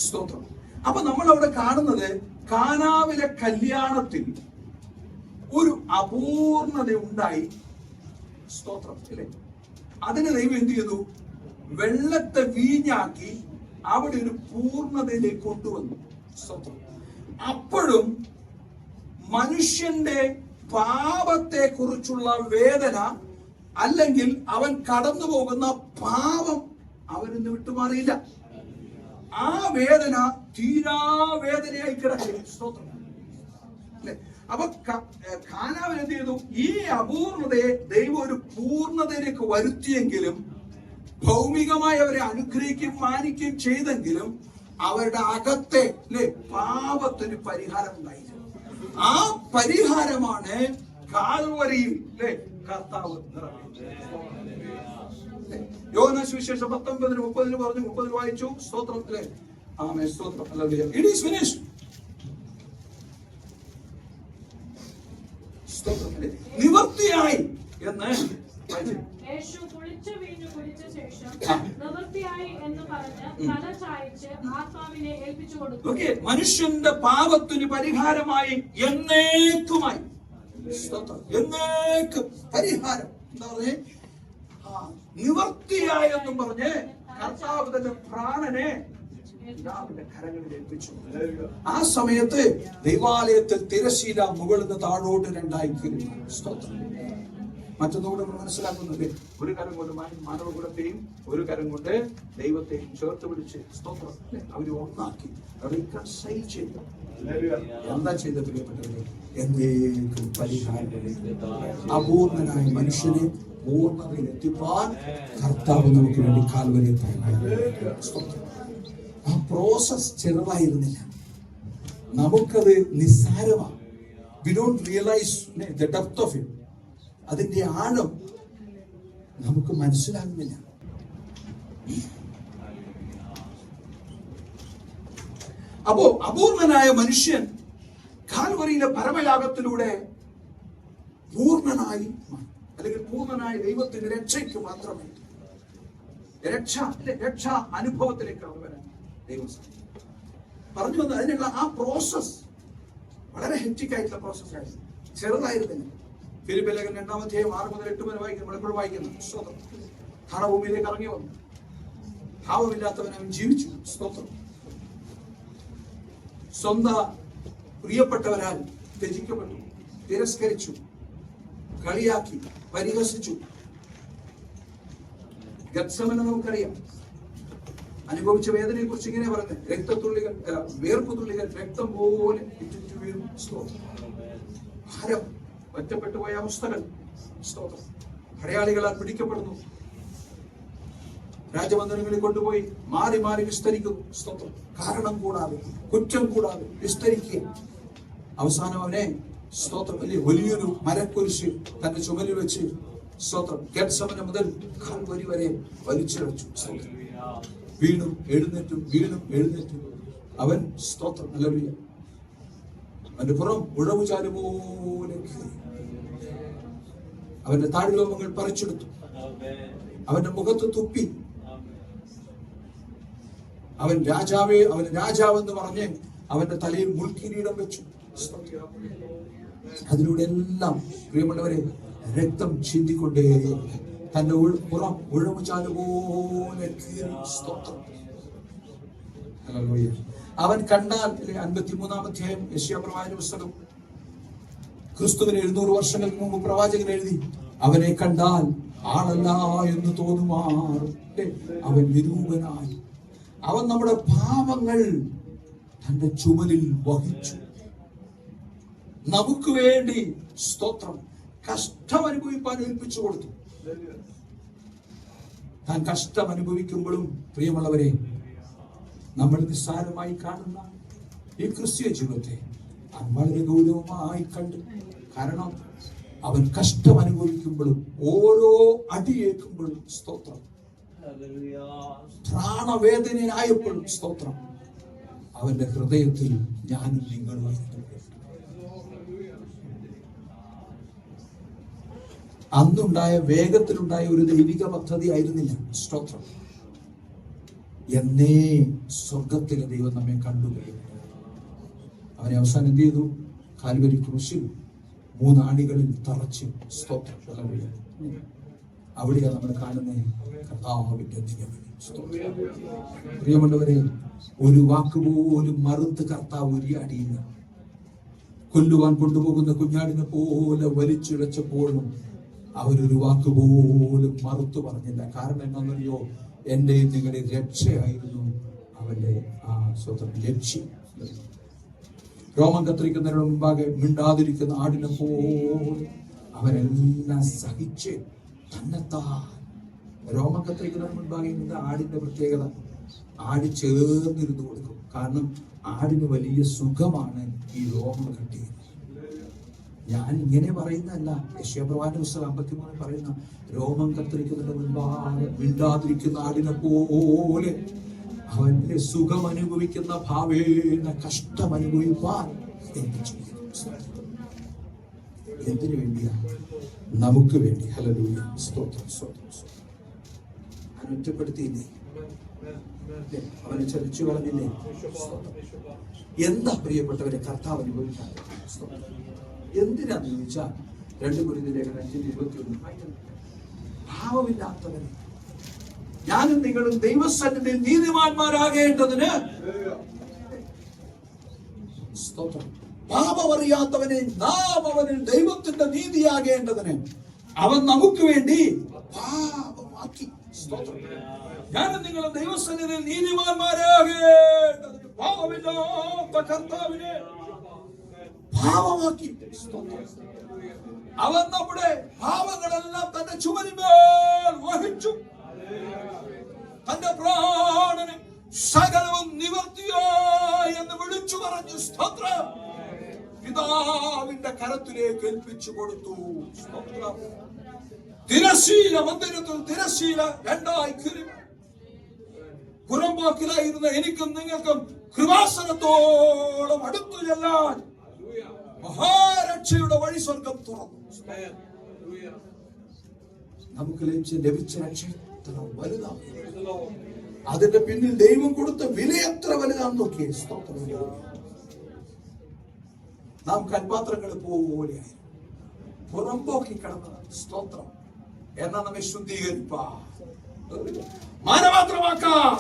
സ്തോത്രം. അപ്പൊ നമ്മൾ അവിടെ കാണുന്നത്, കാനാവിലെ കല്യാണത്തിൽ ഒരു അപൂർണത ഉണ്ടായി. സ്തോത്രം. അല്ലേ? അതിന് ദൈവം എന്ത് ചെയ്തു? വെള്ളത്തെ വീഞ്ഞാക്കി അവിടെ ഒരു പൂർണ്ണതയിലേക്ക് കൊണ്ടുവന്നു. സ്തോത്രം. അപ്പോഴും മനുഷ്യന്റെ പാപത്തെ കുറിച്ചുള്ള വേദന, അല്ലെങ്കിൽ അവൻ കടന്നു പോകുന്ന പാപം അവനിന്ന് വിട്ടുമാറിയില്ല. ആ വേദന തീരാവേദനയായി കിടക്കും. സ്തോത്രം. അപ്പൊ കാനാവിൽ എന്ത് ചെയ്തു? ഈ അപൂർണതയെ ദൈവം ഒരു പൂർണ്ണതയിലേക്ക് വരുത്തിയെങ്കിലും, ഭൗമികമായി അവരെ അനുഗ്രഹിക്കുകയും മാനിക്കുകയും ചെയ്തെങ്കിലും, അവരുടെ അകത്തെ പാപത്തിന് പരിഹാരം ഉണ്ടായിരുന്നു. ആ പരിഹാരമാണ് കാൽവരിയിൽ കർത്താവ് നിറവേറ്റിയത്. യോഹന്നാൻ സുവിശേഷം 19:30 പറഞ്ഞു, 30 വായിച്ചു. സ്തോത്രത്തിലെ ആമേൻ. സ്തോത്രം. ഹല്ലേലൂയ. It is finished. സ്തോത്രത്തിലെ നിവൃത്തിയായി എന്ന് യേശു കുളിച്ചു വീഞ്ഞു കുടിച്ച ശേഷം നിവൃത്തിയായി എന്ന് പറഞ്ഞ് തല ചായ്ച്ച് ആത്മാവിനെ ഏൽപ്പിച്ചു കൊടുത്തു. ഓക്കേ, മനുഷ്യന്റെ പാപത്തിന് പരിഹാരമായി എന്നേക്കുമായി. എന്നേക്കും പരിഹാരം. എന്താ പറഞ്ഞേ? നിവർത്തിയായെന്നും പറഞ്ഞ് കർത്താവ് തന്റെ പ്രാണനെ പിതാവിന്റെ കരങ്ങളിൽ ഏൽപ്പിച്ചു. ആ സമയത്ത് ദൈവാലയത്തിൽ തിരശീല മുകളിൽ നിന്ന് താഴോട്ട് രണ്ടായി കീറി. സ്തോത്രം. മറ്റൊന്നുകൂടെ നമ്മൾ മനസ്സിലാക്കുന്നില്ലേ? ഒരു കരം കൊണ്ട് മാനവകുലത്തെയും ഒരു കരം കൊണ്ട് ദൈവത്തെയും ചേർത്ത് പിടിച്ച് സ്തോത്രം അവര് ഒന്നാക്കി റീകൺസൈൽ ചെയ്തു. എന്താ ചെയ്ത പ്രിയപ്പെട്ടവരെ? എന്നേക്കും പരിഹാരം അപൂർണനായ മനുഷ്യനെ പൂർണ്ണതയിൽ എത്തിപ്പാൻ കർത്താവ് നമുക്ക് വേണ്ടി കാൽവരിയിൽ സ്തോത്രം. ആ പ്രോസസ് ചെറുതായിരുന്നില്ല, നമുക്കത് നിസ്സാരമാണ്. We don't realise the depth of it. അതിന്റെ ആഴം നമുക്ക് മനസ്സിലാകുന്നില്ല. അപ്പോ അപൂർണനായ മനുഷ്യൻ കാൽവരിയിലെ പരമയാഗത്തിലൂടെ പൂർണ്ണനായി, അല്ലെങ്കിൽ പൂർണ്ണനായ ദൈവത്തിന്റെ രക്ഷയ്ക്ക് മാത്രമേ രക്ഷ അനുഭവത്തിലേക്ക് അവർ വരാൻ ദൈവം പറഞ്ഞു വന്നത്. അതിനുള്ള ആ പ്രോസസ് വളരെ ഹെക്റ്റിക് ആയിട്ടുള്ള പ്രോസസ് ആയിരുന്നു, ചെറുതായിരുന്നില്ല. ഫിലിപ്പിയർ ലേഖനം 2-ാം അധ്യായം 6 മുതൽ 8 വരെ വായിക്കുന്നു. നമ്മളെപ്പോഴും വായിക്കുന്നു. സ്തോത്രം. ധനഭൂമിയിലേക്ക് ഇറങ്ങി വന്നു, ഭാവമില്ലാത്തവൻ അവൻ ജീവിച്ചു. സ്തോത്രം. സ്വന്തം പ്രിയപ്പെട്ടവരാൽ ത്യജിക്കപ്പെട്ടു, തിരസ്കരിച്ചു, കളിയാക്കി, പരിഹസിച്ചു. ഗത്സമനെ നമുക്കറിയാം. അനുഭവിച്ച വേദനയെ കുറിച്ച് ഇങ്ങനെ പറയുന്നത്, രക്തത്തുള്ളികൾ, വേർപ്പ് തുള്ളികൾ രക്തം പോലെ ഇറ്റിറ്റു വീഴും. സ്തോത്രം. ഭാരം, ഒറ്റപ്പെട്ടു പോയ അവസ്ഥകൾ. സ്തോത്രം. പടയാളികളാൽ പിടിക്കപ്പെടുന്നു, രാജമന്ദിരങ്ങളിൽ കൊണ്ടുപോയി മാറി മാറി വിസ്തരിക്കുന്നു. സ്തോത്രം. കാരണം കൂടാതെ, കുറ്റം കൂടാതെ വിസ്തരിക്കുക. അവസാനം അവനെ സ്തോത്രം വലിയൊരു മരക്കുരിശ് തന്റെ ചുമലിൽ വെച്ച് സ്തോത്രം ഗത്സമന മുതൽ കാൽവരി വരെ വലിച്ചിഴച്ചു. വീണും എഴുന്നേറ്റും വീണും എഴുന്നേറ്റും അവൻ സ്തോത്രം. ഹല്ലേലൂയ. അവന്റെ പുറം ഉഴവുചാല് പോലെ അവന്റെ താടിലോമങ്ങൾ പറിച്ചെടുത്തു, അവന്റെ മുഖത്ത് തുപ്പി. അവൻ രാജാവെന്ന് പറഞ്ഞ് അവന്റെ തലയിൽ മുൾക്കിരീടം വെച്ചു. അതിലൂടെ എല്ലാം പ്രിയമുള്ളവരെ രക്തം ചിന്തിക്കൊണ്ടേ തന്റെ പുറം ഉഴവുചാല് പോലെ സ്തോത്രം. അവൻ കണ്ടാൽ 53-ാം അധ്യായം യെശയ്യാ പ്രവാചക പുസ്തകം, ക്രിസ്തുവിന് 700 വർഷങ്ങൾക്ക് മുമ്പ് പ്രവാചകൻ എഴുതി, അവനെ കണ്ടാൽ ആളല്ല എന്ന് തോന്നുമാർ അവൻ നിരൂപനായി. അവൻ നമ്മുടെ പാപങ്ങൾ തന്റെ ചുമലിൽ വഹിച്ചു. നമുക്ക് വേണ്ടി സ്തോത്രം കഷ്ടം അനുഭവിപ്പാൻ ഏൽപ്പിച്ചു കൊടുത്തു. താൻ കഷ്ടം അനുഭവിക്കുമ്പോഴും പ്രിയമുള്ളവരെ, നമ്മൾ നിസ്സാരമായി കാണുന്ന ഈ ക്രിസ്തീയ ജീവിതത്തെ വളരെ ഗൗരവമായി കണ്ട്, കാരണം അവൻ കഷ്ടം അനുഭവിക്കുമ്പോഴും ഓരോ അടിയേൽക്കുമ്പോഴും സ്തോത്രം, പ്രാണവേദനയായപ്പോഴും സ്തോത്രം, അവന്റെ ഹൃദയത്തിൽ ഞാനും നിങ്ങളും അന്നുണ്ടായ വേഗത്തിലുണ്ടായ ഒരു ദൈവിക പദ്ധതി ആയിരുന്നില്ല. സ്തോത്രം. എന്നേ സ്വർഗത്തിലെ ദൈവം നമ്മെ കണ്ടുകയും അവനെ അവസാനം എന്ത് ചെയ്തു? കാൽവരി ക്രൂശിൽ 3 ആണികളിൽ തറച്ച്. സ്തോത്രം. അവിടെയാണ് നമ്മൾ കാണുന്നത് കർത്താവിന്റെ നിയമം. പ്രിയമുള്ളവരെ, ഒരു വാക്കുപോലും മറുത്ത് കർത്താവ് ഉരിയാടിയില്ല. കൊല്ലുവാൻ കൊണ്ടുപോകുന്ന കുഞ്ഞാടിനെ പോലെ വലിച്ചിഴച്ചപ്പോഴും അവരൊരു വാക്കുപോലും മറുത്തു പറഞ്ഞില്ല. കാരണം എന്താണെന്നറിയോ? എന്റെ നിങ്ങളുടെ രക്ഷയായിരുന്നു അവന്റെ ആ സ്വന്തം ലക്ഷ്യം. രോമം കത്തിരിക്കുന്നതിന് മുമ്പാകെ മിണ്ടാതിരിക്കുന്ന ആടിനെ പോലെ അവരെല്ലാം സഹിച്ച് തന്നെത്താൻ. രോമം കത്തിരിക്കുന്നതിന് മുൻപാകെ ഇന്ന് ആടിന്റെ പ്രത്യേകത, ആട് ചേർന്നിരുന്ന് കൊടുക്കും. കാരണം ആടിന് വലിയ സുഖമാണ് ഈ രോമം കെട്ടി. ഞാൻ ഇങ്ങനെ പറയുന്നതല്ല, യെശയ്യാ പ്രവാചക പുസ്തകം 53 പറയുന്ന രോമം കത്തിരിക്കുന്നതിന് മുൻപാകെ മിണ്ടാതിരിക്കുന്ന ആടിനെ പോലെ അവന്റെ സുഖം അനുഭവിക്കുന്ന ഭാവേന കഷ്ടം അനുഭവിപ്പാൻ എന്തിനു വേണ്ടിയാ? നമുക്ക് വേണ്ടി. ഹല്ലേലൂയ. സ്തോത്രം. അവൻ ഒറ്റപ്പെടുത്തിയില്ലേ? അവനെ ചലിച്ചു കളഞ്ഞില്ലേ? എന്താ പ്രിയപ്പെട്ടവരെ കർത്താവ് അനുഭവിക്കാൻ? എന്തിനാന്ന് ചോദിച്ചാൽ 2 കൊരിന്ത്യർ ലേഖനം 5:21 പാപമില്ലാത്തവനെ, ഞാനും നിങ്ങളും ദൈവസന്നിധിയിൽ നീതിമാന്മാരാകേണ്ടതിന് സ്തോത്രം. പാപമറിയാത്തവനെ നാം അവനിൽ ദൈവത്തിന്റെ നീതിയാകേണ്ടതിന് അവൻ നമുക്ക് വേണ്ടി പാപമാക്കി. സ്തോത്രം. ഞാനും നിങ്ങളും ദൈവസന്നിധിയിൽ നീതിമാന്മാരാകേണ്ടതിന് പാപമില്ലാത്ത കർത്താവിനെ പാപമാക്കി. സ്തോത്രം. അവൻ നമ്മുടെ പാപങ്ങളെല്ലാം തന്റെ ചുമലിന്മേൽ വഹിച്ചു. തന്റെ പ്രാണന് സകലവും നിവർത്തിയായി എന്ന് വിളിച്ചു പറഞ്ഞു. സ്തോത്രം. പിതാവിന്റെ കരത്തിലേക്ക് ഏൽപ്പിച്ചു കൊടുത്തു. സ്തോത്രം. തിരശീല മന്ദിരത്തിൽ തിരശീല രണ്ടായി കീറി. പുറമ്പോക്കിലായിരുന്ന എനിക്കും നിങ്ങൾക്കും കൃപാസനത്തോളം അടുത്തു ചെല്ലാൻ മഹാരക്ഷയുടെ വഴി സ്വർഗം തുറന്നു. നമുക്ക് ലഭിച്ച രക്ഷ എത്ര വലുതാണ്. അതിന്റെ പിന്നിൽ ദൈവം കൊടുത്ത വില എത്ര വലുതാണെന്ന് നോക്കിയേ. സ്തോത്രം. നാം കൽപാത്രങ്ങൾ പോലെയായി പുറമ്പോക്കി കിടന്നത്. സ്തോത്രം. എന്നാ നമ്മെ ശുദ്ധീകരിപ്പാൻ, മാനമാത്രമാക്കാൻ,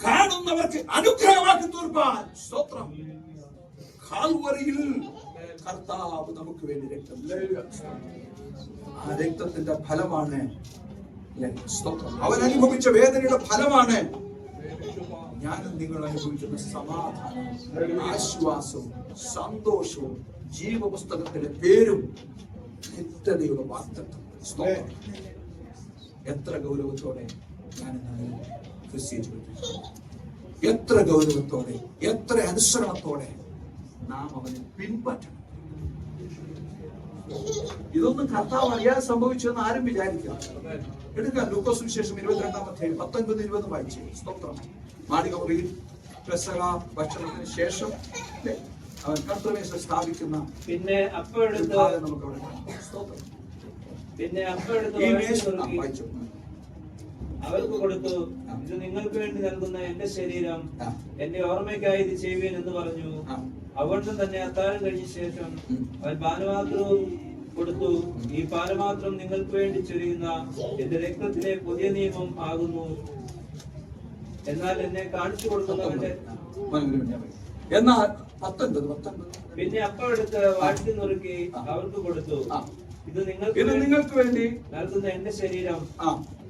കാണുന്നവർക്ക് അനുഗ്രഹമാക്കി തീർപ്പാൻ. സ്തോത്രം. കാൽവരിയിൽ കർത്താവ് നമുക്ക് വേണ്ടി രക്തം. ആ രക്തത്തിന്റെ ഫലമാണ് സ്തോത്രം. അവൻ അനുഭവിച്ച വേദനയുടെ ഫലമാണ് ഞാനും നിങ്ങൾ അനുഭവിക്കുന്ന സമാധാനം, ആശ്വാസവും സന്തോഷവും ജീവപുസ്തകത്തിലെ പേരും നിത്യതയുടെ വാഗ്ദത്തം. സ്തോത്രം. എത്ര ഗൗരവത്തോടെ ഞാൻ എത്ര ഗൗരവത്തോടെ, എത്ര അനുസരണത്തോടെ നാം അവനെ പിൻപറ്റണം. ഇതൊന്നും കർത്താവ് അറിയാതെ സംഭവിച്ചെന്ന് ആരും വിചാരിക്കാം. എടുക്കാം ലൂക്കോസ് വിശേഷം 22-ാം അധ്യായം 19-20 വായിച്ചു. സ്തോത്രം. മാളികമുറിയിൽ പെസഹ ഭക്ഷണത്തിന് ശേഷം അവൻ കർത്തൃമേശ സ്ഥാപിക്കുന്ന പിന്നെ അപ്പമെടുത്ത് നമുക്ക് അവിടെ കാണാം. സ്തോത്രം. പിന്നെ അപ്പമെടുത്ത് വായിച്ചു. അവർക്ക് കൊടുത്തു, ഇത് നിങ്ങൾക്ക് വേണ്ടി നൽകുന്ന എന്റെ ശരീരം, എന്റെ ഓർമ്മയ്ക്കായി ഇത് ചെയ്യുവേൻ എന്ന് പറഞ്ഞു. അവിടുന്ന് തന്നെ അത്താഴം കഴിഞ്ഞ ശേഷം അവൻ പാനപാത്രവും കൊടുത്തു. ഈ പാനപാത്രം നിങ്ങൾക്ക് വേണ്ടി ചൊരിയുന്ന എന്റെ രക്തത്തിലെ പുതിയ നിയമം ആകുന്നു. എന്നാൽ എന്നെ കാണിച്ചു കൊടുക്കുന്നവന്റെ എന്നാൽ 19 പിന്നെ അപ്പമെടുത്ത് വാഴ്ത്തി നുറുക്കി അവർക്ക് കൊടുത്തു. ഇത് നിങ്ങൾക്ക് വേണ്ടി നൽകുന്ന എന്റെ ശരീരം,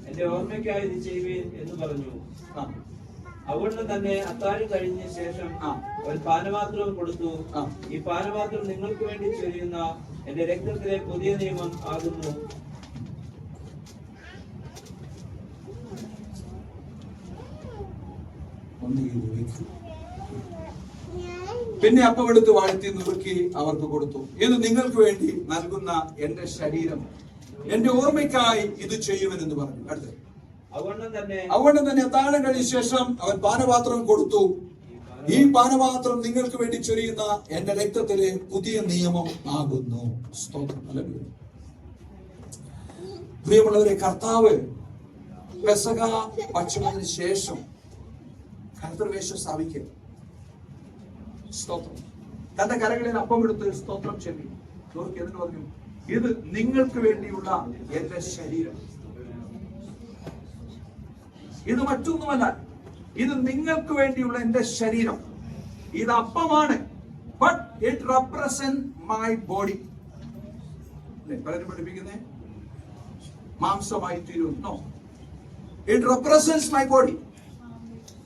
എന്റെ ഓർമ്മയ്ക്കായി ഇത് ചെയ്യുവേൻ എന്ന് പറഞ്ഞു. അവിടുന്ന് തന്നെ അത്താഴം കഴിഞ്ഞ ശേഷം ഒരു പാനപാത്രവും കൊടുത്തു. ഈ പാനപാത്രം നിങ്ങൾക്ക് വേണ്ടി ചൊരിയുന്ന എന്റെ രക്തത്തിലെ പുതിയ നിയമം ആകുന്നു. പിന്നെ അപ്പമെടുത്ത് വാഴ്ത്തി നുറുക്കി അവർക്ക് കൊടുത്തു. ഇത് നിങ്ങൾക്ക് വേണ്ടി നൽകുന്ന എന്റെ ശരീരം, എന്റെ ഓർമ്മയ്ക്കായി ഇത് ചെയ്യുമെന്ന് പറഞ്ഞു. അടുത്ത് അതുകൊണ്ട് തന്നെ താഴം കഴിഞ്ഞ ശേഷം അവൻ പാനപാത്രം കൊടുത്തു. ഈ പാനപാത്രം നിങ്ങൾക്ക് വേണ്ടി ചൊരിയുന്ന എന്റെ രക്തത്തിലെ പുതിയ നിയമം ആകുന്നു. സ്തോത്രം. പ്രിയമുള്ളവരെ, കർത്താവ് പെസഹ ഭക്ഷണത്തിന് ശേഷം കർത്തൃവേഷം സ്ഥാപിക്കും. സ്തോത്രം. തന്റെ കരകളിൽ അപ്പമെടുത്ത് സ്തോത്രം ചൊല്ലി എന്ന് പറഞ്ഞു, ഇത് നിങ്ങൾക്ക് വേണ്ടിയുള്ള എന്റെ ശരീരം. ഇത് മറ്റൊന്നുമല്ല, ഇത് നിങ്ങൾക്ക് വേണ്ടിയുള്ള എന്റെ ശരീരം. ഇത് അപ്പമാണ്, but it represent my body. പലരും പഠിപ്പിക്കുന്നേ മാംസമായി തീരുന്നു. ഇറ്റ് റെപ്രസെന്റ്സ് മൈ ബോഡി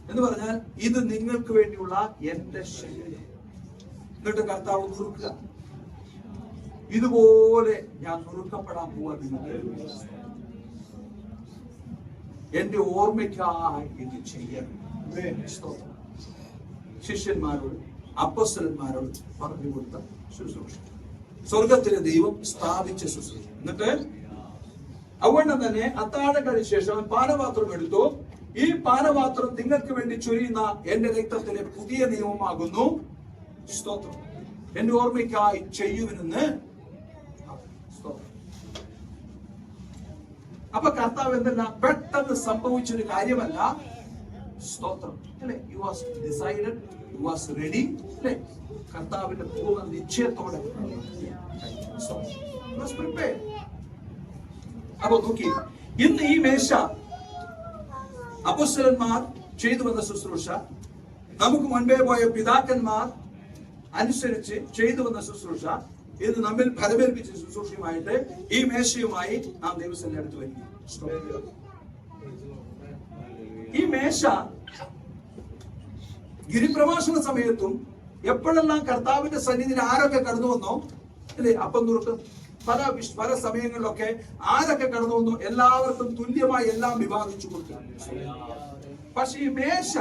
എന്ന് പറഞ്ഞാൽ ഇത് നിങ്ങൾക്ക് വേണ്ടിയുള്ള എന്റെ ശരീരം. എന്നിട്ട് കർത്താവ് നുറുക്കുക. ഇതുപോലെ ഞാൻ നുറുക്കപ്പെടാൻ പോവാൻ എന്റെ ഓർമ്മയ്ക്കായി ഇത് ചെയ്യണം. ശിഷ്യന്മാരോട് അപ്പോസ്തലന്മാരോട് പറഞ്ഞു കൊടുത്ത ശുശ്രൂഷ, സ്വർഗത്തിലെ ദൈവം സ്ഥാപിച്ച ശുശ്രൂഷ. എന്നിട്ട് അതുകൊണ്ട് തന്നെ അത്താഴം കഴിഞ്ഞ ശേഷം പാനപാത്രം എടുത്തു. ഈ പാനപാത്രം നിങ്ങൾക്ക് വേണ്ടി ചൊരിയുന്ന എന്റെ രക്തത്തിലെ പുതിയ നിയമമാകുന്നു. സ്തോത്രം. എന്റെ ഓർമ്മയ്ക്കായി ചെയ്യുമെന്ന്. അപ്പൊ കർത്താവ് എന്തെല്ലാം പെട്ടെന്ന് സംഭവിച്ചൊരു കാര്യമല്ല. സ്തോത്രം. അല്ലെ, you was decided, you was ready. അല്ലെ, കർത്താവിന്റെ പൂർണ്ണ നിശ്ചയത്തോടെ അപ്പൊ നോക്കി, ഇന്ന് ഈ മേശ അപ്പോസ്തലന്മാർ ചെയ്തു വന്ന ശുശ്രൂഷ, നമുക്ക് മുൻപേ പോയ പിതാക്കന്മാർ അനുസരിച്ച് ചെയ്തു വന്ന ശുശ്രൂഷ, ഇന്ന് നമ്മിൽ ഫലമേൽപ്പിച്ച ശുശ്രൂഷയുമായിട്ട് ഈ മേശയുമായി നാം ദൈവസന്നിധിയിൽ അടുത്ത് വരിക. ഈ മേശ ഗിരിപ്രഭാഷണ സമയത്തും എപ്പോഴെല്ലാം കർത്താവിന്റെ സന്നിധിയിൽ ആരൊക്കെ കടന്നു വന്നോ, അല്ലെ, അപ്പം നുറുക്കും പല സമയങ്ങളിലൊക്കെ ആരൊക്കെ കടന്നു വന്നു, എല്ലാവർക്കും തുല്യമായി എല്ലാം വിഭാഗിച്ചു കൊടുക്കുക. പക്ഷെ ഈ മേശ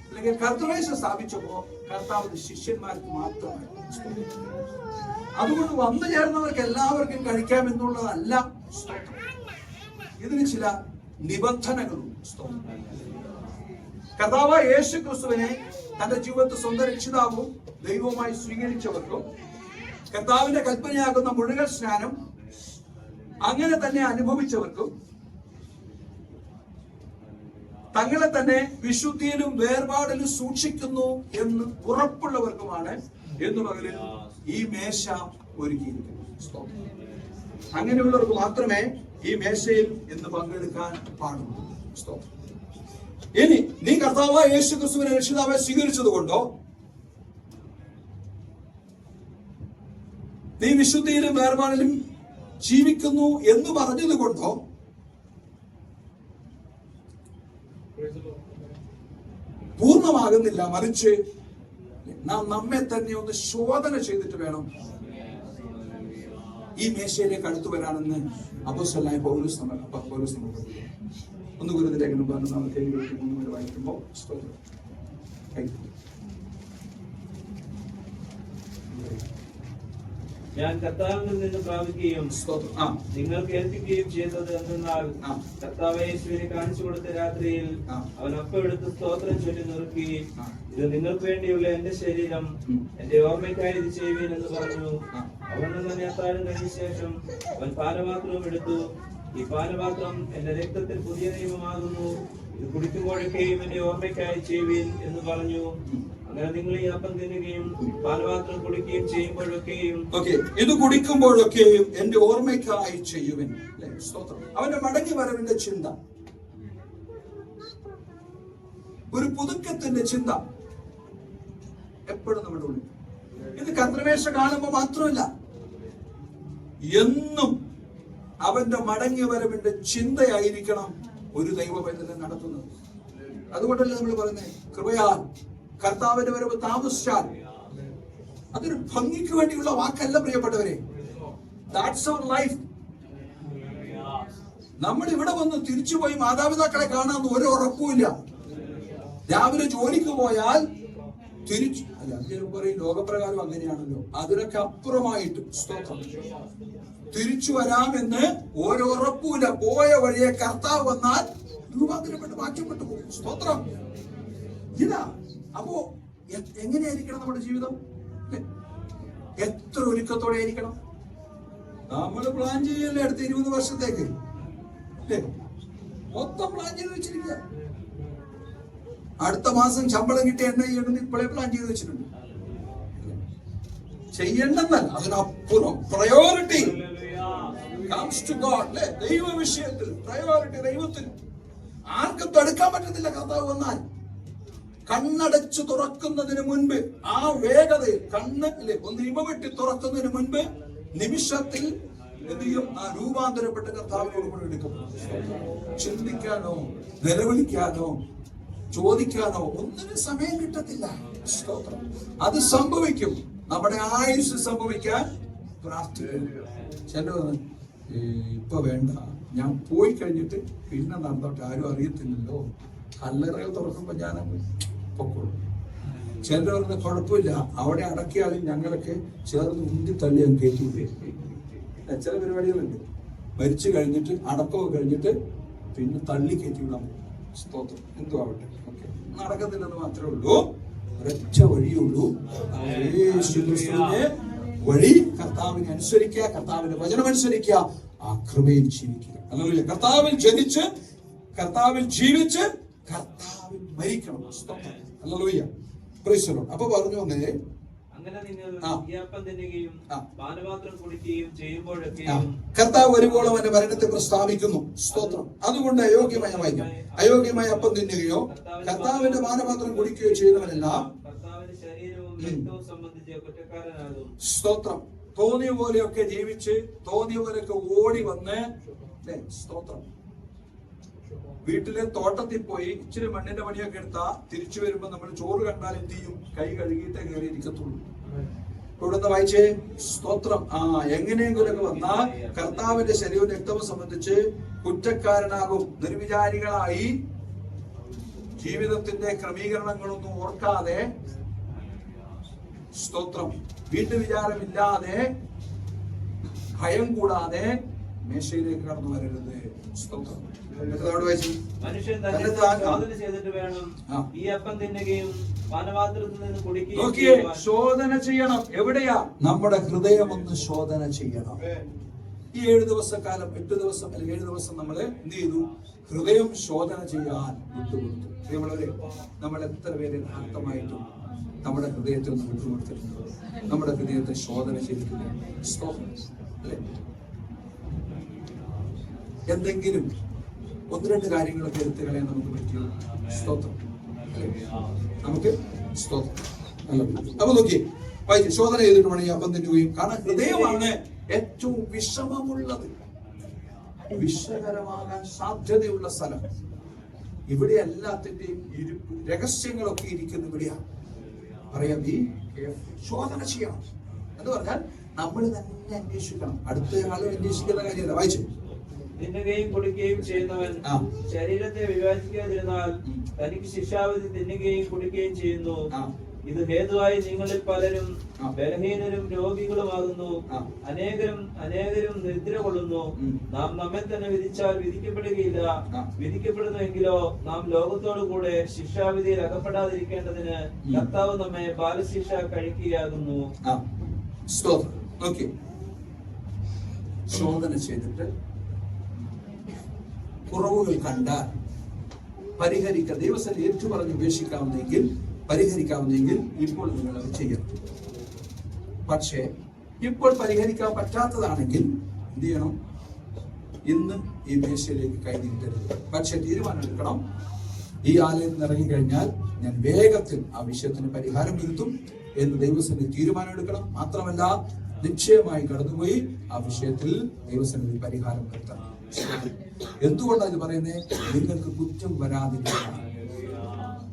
അല്ലെങ്കിൽ കർത്തൃമേശ സ്ഥാപിച്ചപ്പോ കർത്താവിന്റെ ശിഷ്യന്മാർക്ക് മാത്രമായി. അതുകൊണ്ട് വന്നു ചേർന്നവർക്ക് എല്ലാവർക്കും കഴിക്കാമെന്നുള്ളതല്ല, ഇതിന് ചില നിബന്ധനകളുണ്ട്. കർത്താവ് യേശു ക്രിസ്തുവിനെ തന്റെ ജീവിതത്തിൽ സ്വന്തം രക്ഷിതാവും ദൈവവുമായി സ്വീകരിച്ചവർക്കും കർത്താവിന്റെ കൽപ്പനയാകുന്ന മുഴുവൻ സ്നാനം അങ്ങനെ തന്നെ അനുഭവിച്ചവർക്കും തങ്ങളെ തന്നെ വിശുദ്ധിയിലും വേർപാടിലും സൂക്ഷിക്കുന്നു എന്ന് ഉറപ്പുള്ളവർക്കുമാണ് എന്ന് പകലിൽ ഈ മേശ ഒരുക്കിയിരിക്കുന്നത്. അങ്ങനെയുള്ളവർക്ക് മാത്രമേ ഈ മേശയിൽ ഇന്ന് പങ്കെടുക്കാൻ പാടുള്ളൂ. ഇനി നീ കർത്താവായ യേശു ക്രിസ്തുവിനെ രക്ഷിതാവായി സ്വീകരിച്ചത് കൊണ്ടോ, നീ വിശുദ്ധിയിലും വേർപാടിലും ജീവിക്കുന്നു എന്ന് പറഞ്ഞത് കൊണ്ടോ പൂർണ്ണമാകുന്നില്ല. മറിച്ച് നാം നമ്മെ തന്നെ ഒന്ന് ശോധന ചെയ്തിട്ട് വേണം ഈ മേശയിലേക്ക് അടുത്തു വരാനെന്ന് അപ്പോസ്തലനായ പൗലോസ് നമ്മൾ ഒന്ന് ഗുരുവിന്റെ ലേഖനം 14 വായിക്കുമ്പോൾ ഞാൻ കർത്താവിൽ നിന്ന് പ്രാപിക്കുകയും നിങ്ങൾ കേൾപ്പിക്കുകയും ചെയ്തത് എന്തെന്നാൽ, കർത്താവ് യേശുവിനെ കാണിച്ചു കൊടുത്ത രാത്രിയിൽ അവൻ അപ്പമെടുത്ത് സ്തോത്രം ചൊല്ലി നുറുക്കി, ഇത് നിങ്ങൾക്ക് വേണ്ടിയുള്ള എന്റെ ശരീരം, എന്റെ ഓർമ്മയ്ക്കായി ഇത് ചെയ്യുവീൻ എന്ന് പറഞ്ഞു. അവൻ തന്നെ അത്താഴം കഴിഞ്ഞ ശേഷം അവൻ പാനപാത്രവും എടുത്തു, ഈ പാനപാത്രം എന്റെ രക്തത്തിൽ പുതിയ നിയമമാകുന്നു, ഇത് കുടിക്കുമ്പോഴൊക്കെയും എന്റെ ഓർമ്മയ്ക്കായി ചെയ്യുവീൻ എന്ന് പറഞ്ഞു. അങ്ങനെ നിങ്ങൾ ഈ അപ്പം തിന്നുകയും പാനപാത്രം കുടിക്കുകയും ചെയ്യുമ്പോഴൊക്കെയും ഇത് കുടിക്കുമ്പോഴൊക്കെയും എന്റെ ഓർമ്മയ്ക്കായി ചെയ്യുവൻ. അവന്റെ മടങ്ങി വരവിന്റെ ചിന്ത, ഒരു പുതുക്കത്തിന്റെ ചിന്ത എപ്പോഴും നമ്മുടെ ഉള്ളിൽ. ഇത് കർത്തൃമേശ കാണുമ്പോൾ മാത്രമല്ല, എന്നും അവന്റെ മടങ്ങി വരവിന്റെ ചിന്തയായിരിക്കണം ഒരു ദൈവപൈതൃകം നടത്തുന്നത്. അതുകൊണ്ടല്ലേ നമ്മൾ പറയുന്നത്, കൃപയാൽ കർത്താവിന്റെ വരവ് താമസിച്ചാൽ. അതൊരു ഭംഗിക്ക് വേണ്ടിയുള്ള വാക്കല്ല പ്രിയപ്പെട്ടവരെ. That's our life. നമ്മൾ ഇവിടെ വന്ന് തിരിച്ചുപോയി മാതാപിതാക്കളെ കാണാൻ ഒരു ഉറപ്പുമില്ല. രാവിലെ ജോലിക്ക് പോയാൽ തിരിച്ചു പറയും, ലോകപ്രകാരം അങ്ങനെയാണല്ലോ, അതിനൊക്കെ അപ്പുറമായിട്ട് തിരിച്ചു വരാമെന്ന് ഓരോ ഉറപ്പുമില്ല. പോയ വഴിയെ കർത്താവ് വന്നാൽ രൂപാന്തരപ്പെട്ട് മാറ്റപ്പെട്ടു പോകും. സ്തോത്രം. ഇതാ അപ്പോ എങ്ങനെയായിരിക്കണം നമ്മുടെ ജീവിതം? എത്ര ഒരുക്കത്തോടെ ആയിരിക്കണം? നമ്മൾ പ്ലാൻ ചെയ്യല്ലേ അടുത്ത 20 വർഷത്തേക്ക്, അല്ലേ? മൊത്തം പ്ലാൻ ചെയ്ത് വെച്ചിരിക്കുക. അടുത്ത മാസം ശമ്പളം കിട്ടി എന്നെ ചെയ്യണമെന്ന് ഇപ്പോഴേ പ്ലാൻ ചെയ്ത് വെച്ചിട്ടുണ്ട്. ചെയ്യണ്ടെന്നല്ല, അതിനപ്പുറം പ്രയോറിറ്റി comes to God, അല്ലേ? ദൈവ വിഷയത്തിൽ പ്രയോറിറ്റി ദൈവത്തിൽ. ആർക്കും തടുക്കാൻ പറ്റത്തില്ല. കർത്താവ് വന്നാൽ കണ്ണടച്ചു തുറക്കുന്നതിന് മുൻപ് ആ വേഗതയിൽ കണ്ണിലെ ഒന്ന് ഇമവെട്ടി തുറക്കുന്നതിന് മുൻപ് നിമിഷത്തിൽ എന്ത് ചെയ്യും? ആ രൂപാന്തരപ്പെട്ട് കർത്താവിനോട് കൂടെ എടുക്കും. ചിന്തിക്കാനോ നിലവിളിക്കാനോ ചോദിക്കാനോ ഒന്നിനും സമയം കിട്ടത്തില്ല. അത് സംഭവിക്കും. നമ്മുടെ ആയുസ് സംഭവിക്കാൻ പ്രാർത്ഥിക്കും. ചിലർ ഇപ്പൊ വേണ്ട, ഞാൻ പോയി കഴിഞ്ഞിട്ട് പിന്നെ നടന്നോട്ടെ, ആരും അറിയത്തില്ലല്ലോ, കല്ലറകൾ തുറക്കുമ്പോ ഞാൻ പൊക്കോളൂ. ചിലർ പറഞ്ഞ കുഴപ്പമില്ല, അവിടെ അടക്കിയാലും ഞങ്ങളൊക്കെ ചേർന്ന് ഉന്തി തള്ളിയാൽ കേൾക്കൂലേ. ചില പരിപാടികളുണ്ട്, മരിച്ചു കഴിഞ്ഞിട്ട് അടക്കമൊക്കെ കഴിഞ്ഞിട്ട് പിന്നെ തള്ളി കയറ്റി വിടാൻ. സ്തോത്രം. എന്തു ആവട്ടെ, ഓക്കെ, നടക്കത്തില്ലെന്ന് മാത്രമേ ഉള്ളൂ. ഒരൊറ്റ വഴിയുള്ളൂ, വഴി കർത്താവിനെ അനുസരിക്കുക, കർത്താവിന്റെ വചനം അനുസരിക്കുക, ആ കൃപയിൽ ജീവിക്കുക. അല്ലെങ്കിൽ കർത്താവിൽ ജനിച്ച് കർത്താവിൽ ജീവിച്ച് കർത്താവിൽ മരിക്കണം. അപ്പൊ പറഞ്ഞു വന്നേ, അങ്ങനെ നിങ്ങൾ ആ. ഈ അപ്പം തിന്നുകയും ആ. പാനപാത്രം കുടിക്കുകയും ആ. ചെയ്യുമ്പോഴൊക്കെയും കർത്താവ് വരുവോളം അവന്റെ മരണത്തെ പ്രസ്താവിക്കുന്നു. സ്തോത്രം. അതുകൊണ്ട് അയോഗ്യമായ അപ്പം തിന്നുകയോ കർത്താവിന്റെ പാനപാത്രം കുടിക്കുകയോ ചെയ്യുന്നവനെല്ലാം കർത്താവിന്റെ ശരീരവും രക്തവും സംബന്ധിച്ച് കുറ്റക്കാരനാകും. സ്തോത്രം. തോന്നിയ പോലെയൊക്കെ ജീവിച്ച് തോന്നിയ പോലെയൊക്കെ ഓടി വന്ന് അല്ലേ? സ്തോത്രം. വീട്ടിലെ തോട്ടത്തിൽ പോയി ഇച്ചിരി മണ്ണിന്റെ പണിയൊക്കെ എടുത്താ തിരിച്ചു വരുമ്പോ നമ്മൾ ചോറ് കണ്ടാൽ എന്ത് ചെയ്യും? കൈ കഴുകിയിട്ടേ കയറി ഇരിക്കത്തുള്ളൂ. ഇവിടുന്ന് വായിച്ചേ. സ്തോത്രം. എങ്ങനെയെങ്കിലൊക്കെ വന്നാൽ കർത്താവിന്റെ ശരീരവും രക്തവും സംബന്ധിച്ച് കുറ്റക്കാരനാകും. നിർവിചാരികളായി ജീവിതത്തിന്റെ ക്രമീകരണങ്ങളൊന്നും ഓർക്കാതെ, സ്തോത്രം, വീട്ടുവിചാരമില്ലാതെ, ഭയം കൂടാതെ മേശയിലേക്ക് കടന്നു വരരുത്. സ്തോത്രം. മനുഷ്യൻ തന്നെ ശോധന ചെയ്തിട്ട് വേണം ഈ അപ്പം തിന്നുകയും പാനപാത്രത്തിൽ നിന്ന് കുടിക്കുകയും നോക്കിയേ, ശോധന ചെയ്യണം. എവിടെയാ? നമ്മുടെ ഹൃദയം ഒന്ന് ശോധന ചെയ്യണം. ഈ 7 ദിവസക്കാലം 8 ദിവസം അല്ലെങ്കിൽ 7 ദിവസം നമ്മൾ എന്ത് ചെയ്തു? ഹൃദയം ശോധന ചെയ്യാൻ വിട്ടുകൊടുത്തു. പ്രിയമുള്ളവരെ, നമ്മൾ എത്ര പേര് യഥാർത്ഥമായിട്ടും നമ്മുടെ ഹൃദയത്തിൽ ഒന്ന് വിട്ടുകൊടുത്തിട്ടുണ്ട്? നമ്മുടെ ഹൃദയത്തെ ശോധന ചെയ്തിട്ടില്ല. അല്ലെ? എന്തെങ്കിലും 1-2 കാര്യങ്ങളൊക്കെ എടുത്തു കളയാൻ നമുക്ക് പറ്റിയോ? സ്തോത്രം. നമുക്ക് സ്തോത്രം. അപ്പൊ നോക്കി, ശോധന ചെയ്തിട്ട് വേണം ഈ അപ്പം തിന്നുകയും. കാരണം ഹൃദയമാണ് ഏറ്റവും വിഷമമുള്ളത്, വിഷകരമാകാൻ സാധ്യതയുള്ള സ്ഥലം. ഇവിടെ എല്ലാത്തിന്റെയും രഹസ്യങ്ങളൊക്കെ ഇരിക്കുന്ന ഇവിടെയാണ്. പറയാം, ഈ ശോധന ചെയ്യണം എന്ന് പറഞ്ഞാൽ നമ്മൾ തന്നെ അന്വേഷിക്കണം. അടുത്ത ആളും അന്വേഷിക്കുന്ന കാര്യമല്ല. വായിച്ചു. തിന്നുകയും കുടിക്കുകയും ചെയ്യുന്നവൻ ശരീരത്തെ വിവേചിക്കാതിരുന്നാൽ തനിക്ക് ശിക്ഷാവിധി തിന്നുകയും കുടിക്കുകയും ചെയ്യുന്നു. ഇത് ഹേതുവായി നിങ്ങളിൽ പലരും ബലഹീനരും രോഗികളുമാകുന്നു. അനേകരും നിദ്ര കൊള്ളുന്നു. നാം നമ്മെ തന്നെ വിധിച്ചാൽ വിധിക്കപ്പെടുകയില്ല. വിധിക്കപ്പെടുന്നുവെങ്കിലോ നാം ലോകത്തോടു കൂടെ ശിക്ഷാവിധിയിൽ അകപ്പെടാതിരിക്കേണ്ടതിന് കർത്താവ് നമ്മെ ബാലശിക്ഷ കഴിക്കുകയാകുന്നു. ശോധന ചെയ്തിട്ട് കുറവുകൾ കണ്ടാൽ പരിഹരിക്കാൻ ദൈവസ്ഥ ഏറ്റുപറഞ്ഞ് ഉപേക്ഷിക്കാവുന്നെങ്കിൽ പരിഹരിക്കാവുന്നെങ്കിൽ ഇപ്പോൾ നിങ്ങൾ അത് ചെയ്യണം. പക്ഷേ ഇപ്പോൾ പരിഹരിക്കാൻ പറ്റാത്തതാണെങ്കിൽ എന്ത് ചെയ്യണം? ഇന്ന് ഈ മേശയിലേക്ക് കൈനീട്ടരുത്. പക്ഷെ തീരുമാനം എടുക്കണം. ഈ ആലയം നിന്ന് ഇറങ്ങിക്കഴിഞ്ഞാൽ ഞാൻ വേഗത്തിൽ ആ വിഷയത്തിന് പരിഹാരം വരുത്തും എന്ന് ദൈവസന്നിധി തീരുമാനം എടുക്കണം. മാത്രമല്ല, നിശ്ചയമായി കടന്നുപോയി ആ വിഷയത്തിൽ ദൈവസന്നിധി പരിഹാരം വരുത്തണം. എന്തുകൊണ്ടാണ് ഇത് പറയുന്നത്? നിങ്ങൾക്ക് കുറ്റം വരാതിരിക്കാൻ,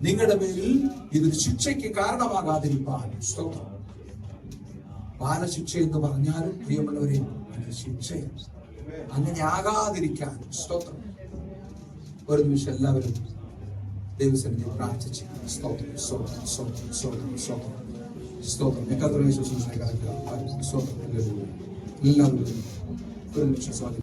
നിങ്ങളുടെ പേരിൽ ഇതൊരു ശിക്ഷയ്ക്ക് കാരണമാകാതിരിക്കാൻ. സ്തോത്രം. ബാലശിക്ഷ എന്ന് പറഞ്ഞാലും പ്രിയമുള്ളവരെ അത് ശിക്ഷയാണ്. അങ്ങനെ ആകാതിരിക്കാൻ. സ്തോത്രം. ഒരു നിമിഷം എല്ലാവരും ദൈവസന്നിധി പ്രാർത്ഥിച്ചു. സ്തോത്രം, സ്തോത്രം, സ്തോത്രം, സ്തോത്രം, സ്തോത്രം, സ്തോത്രം. സ്തോത്രം. എല്ലാവരും ഒരു നിമിഷം സ്വാധീനം.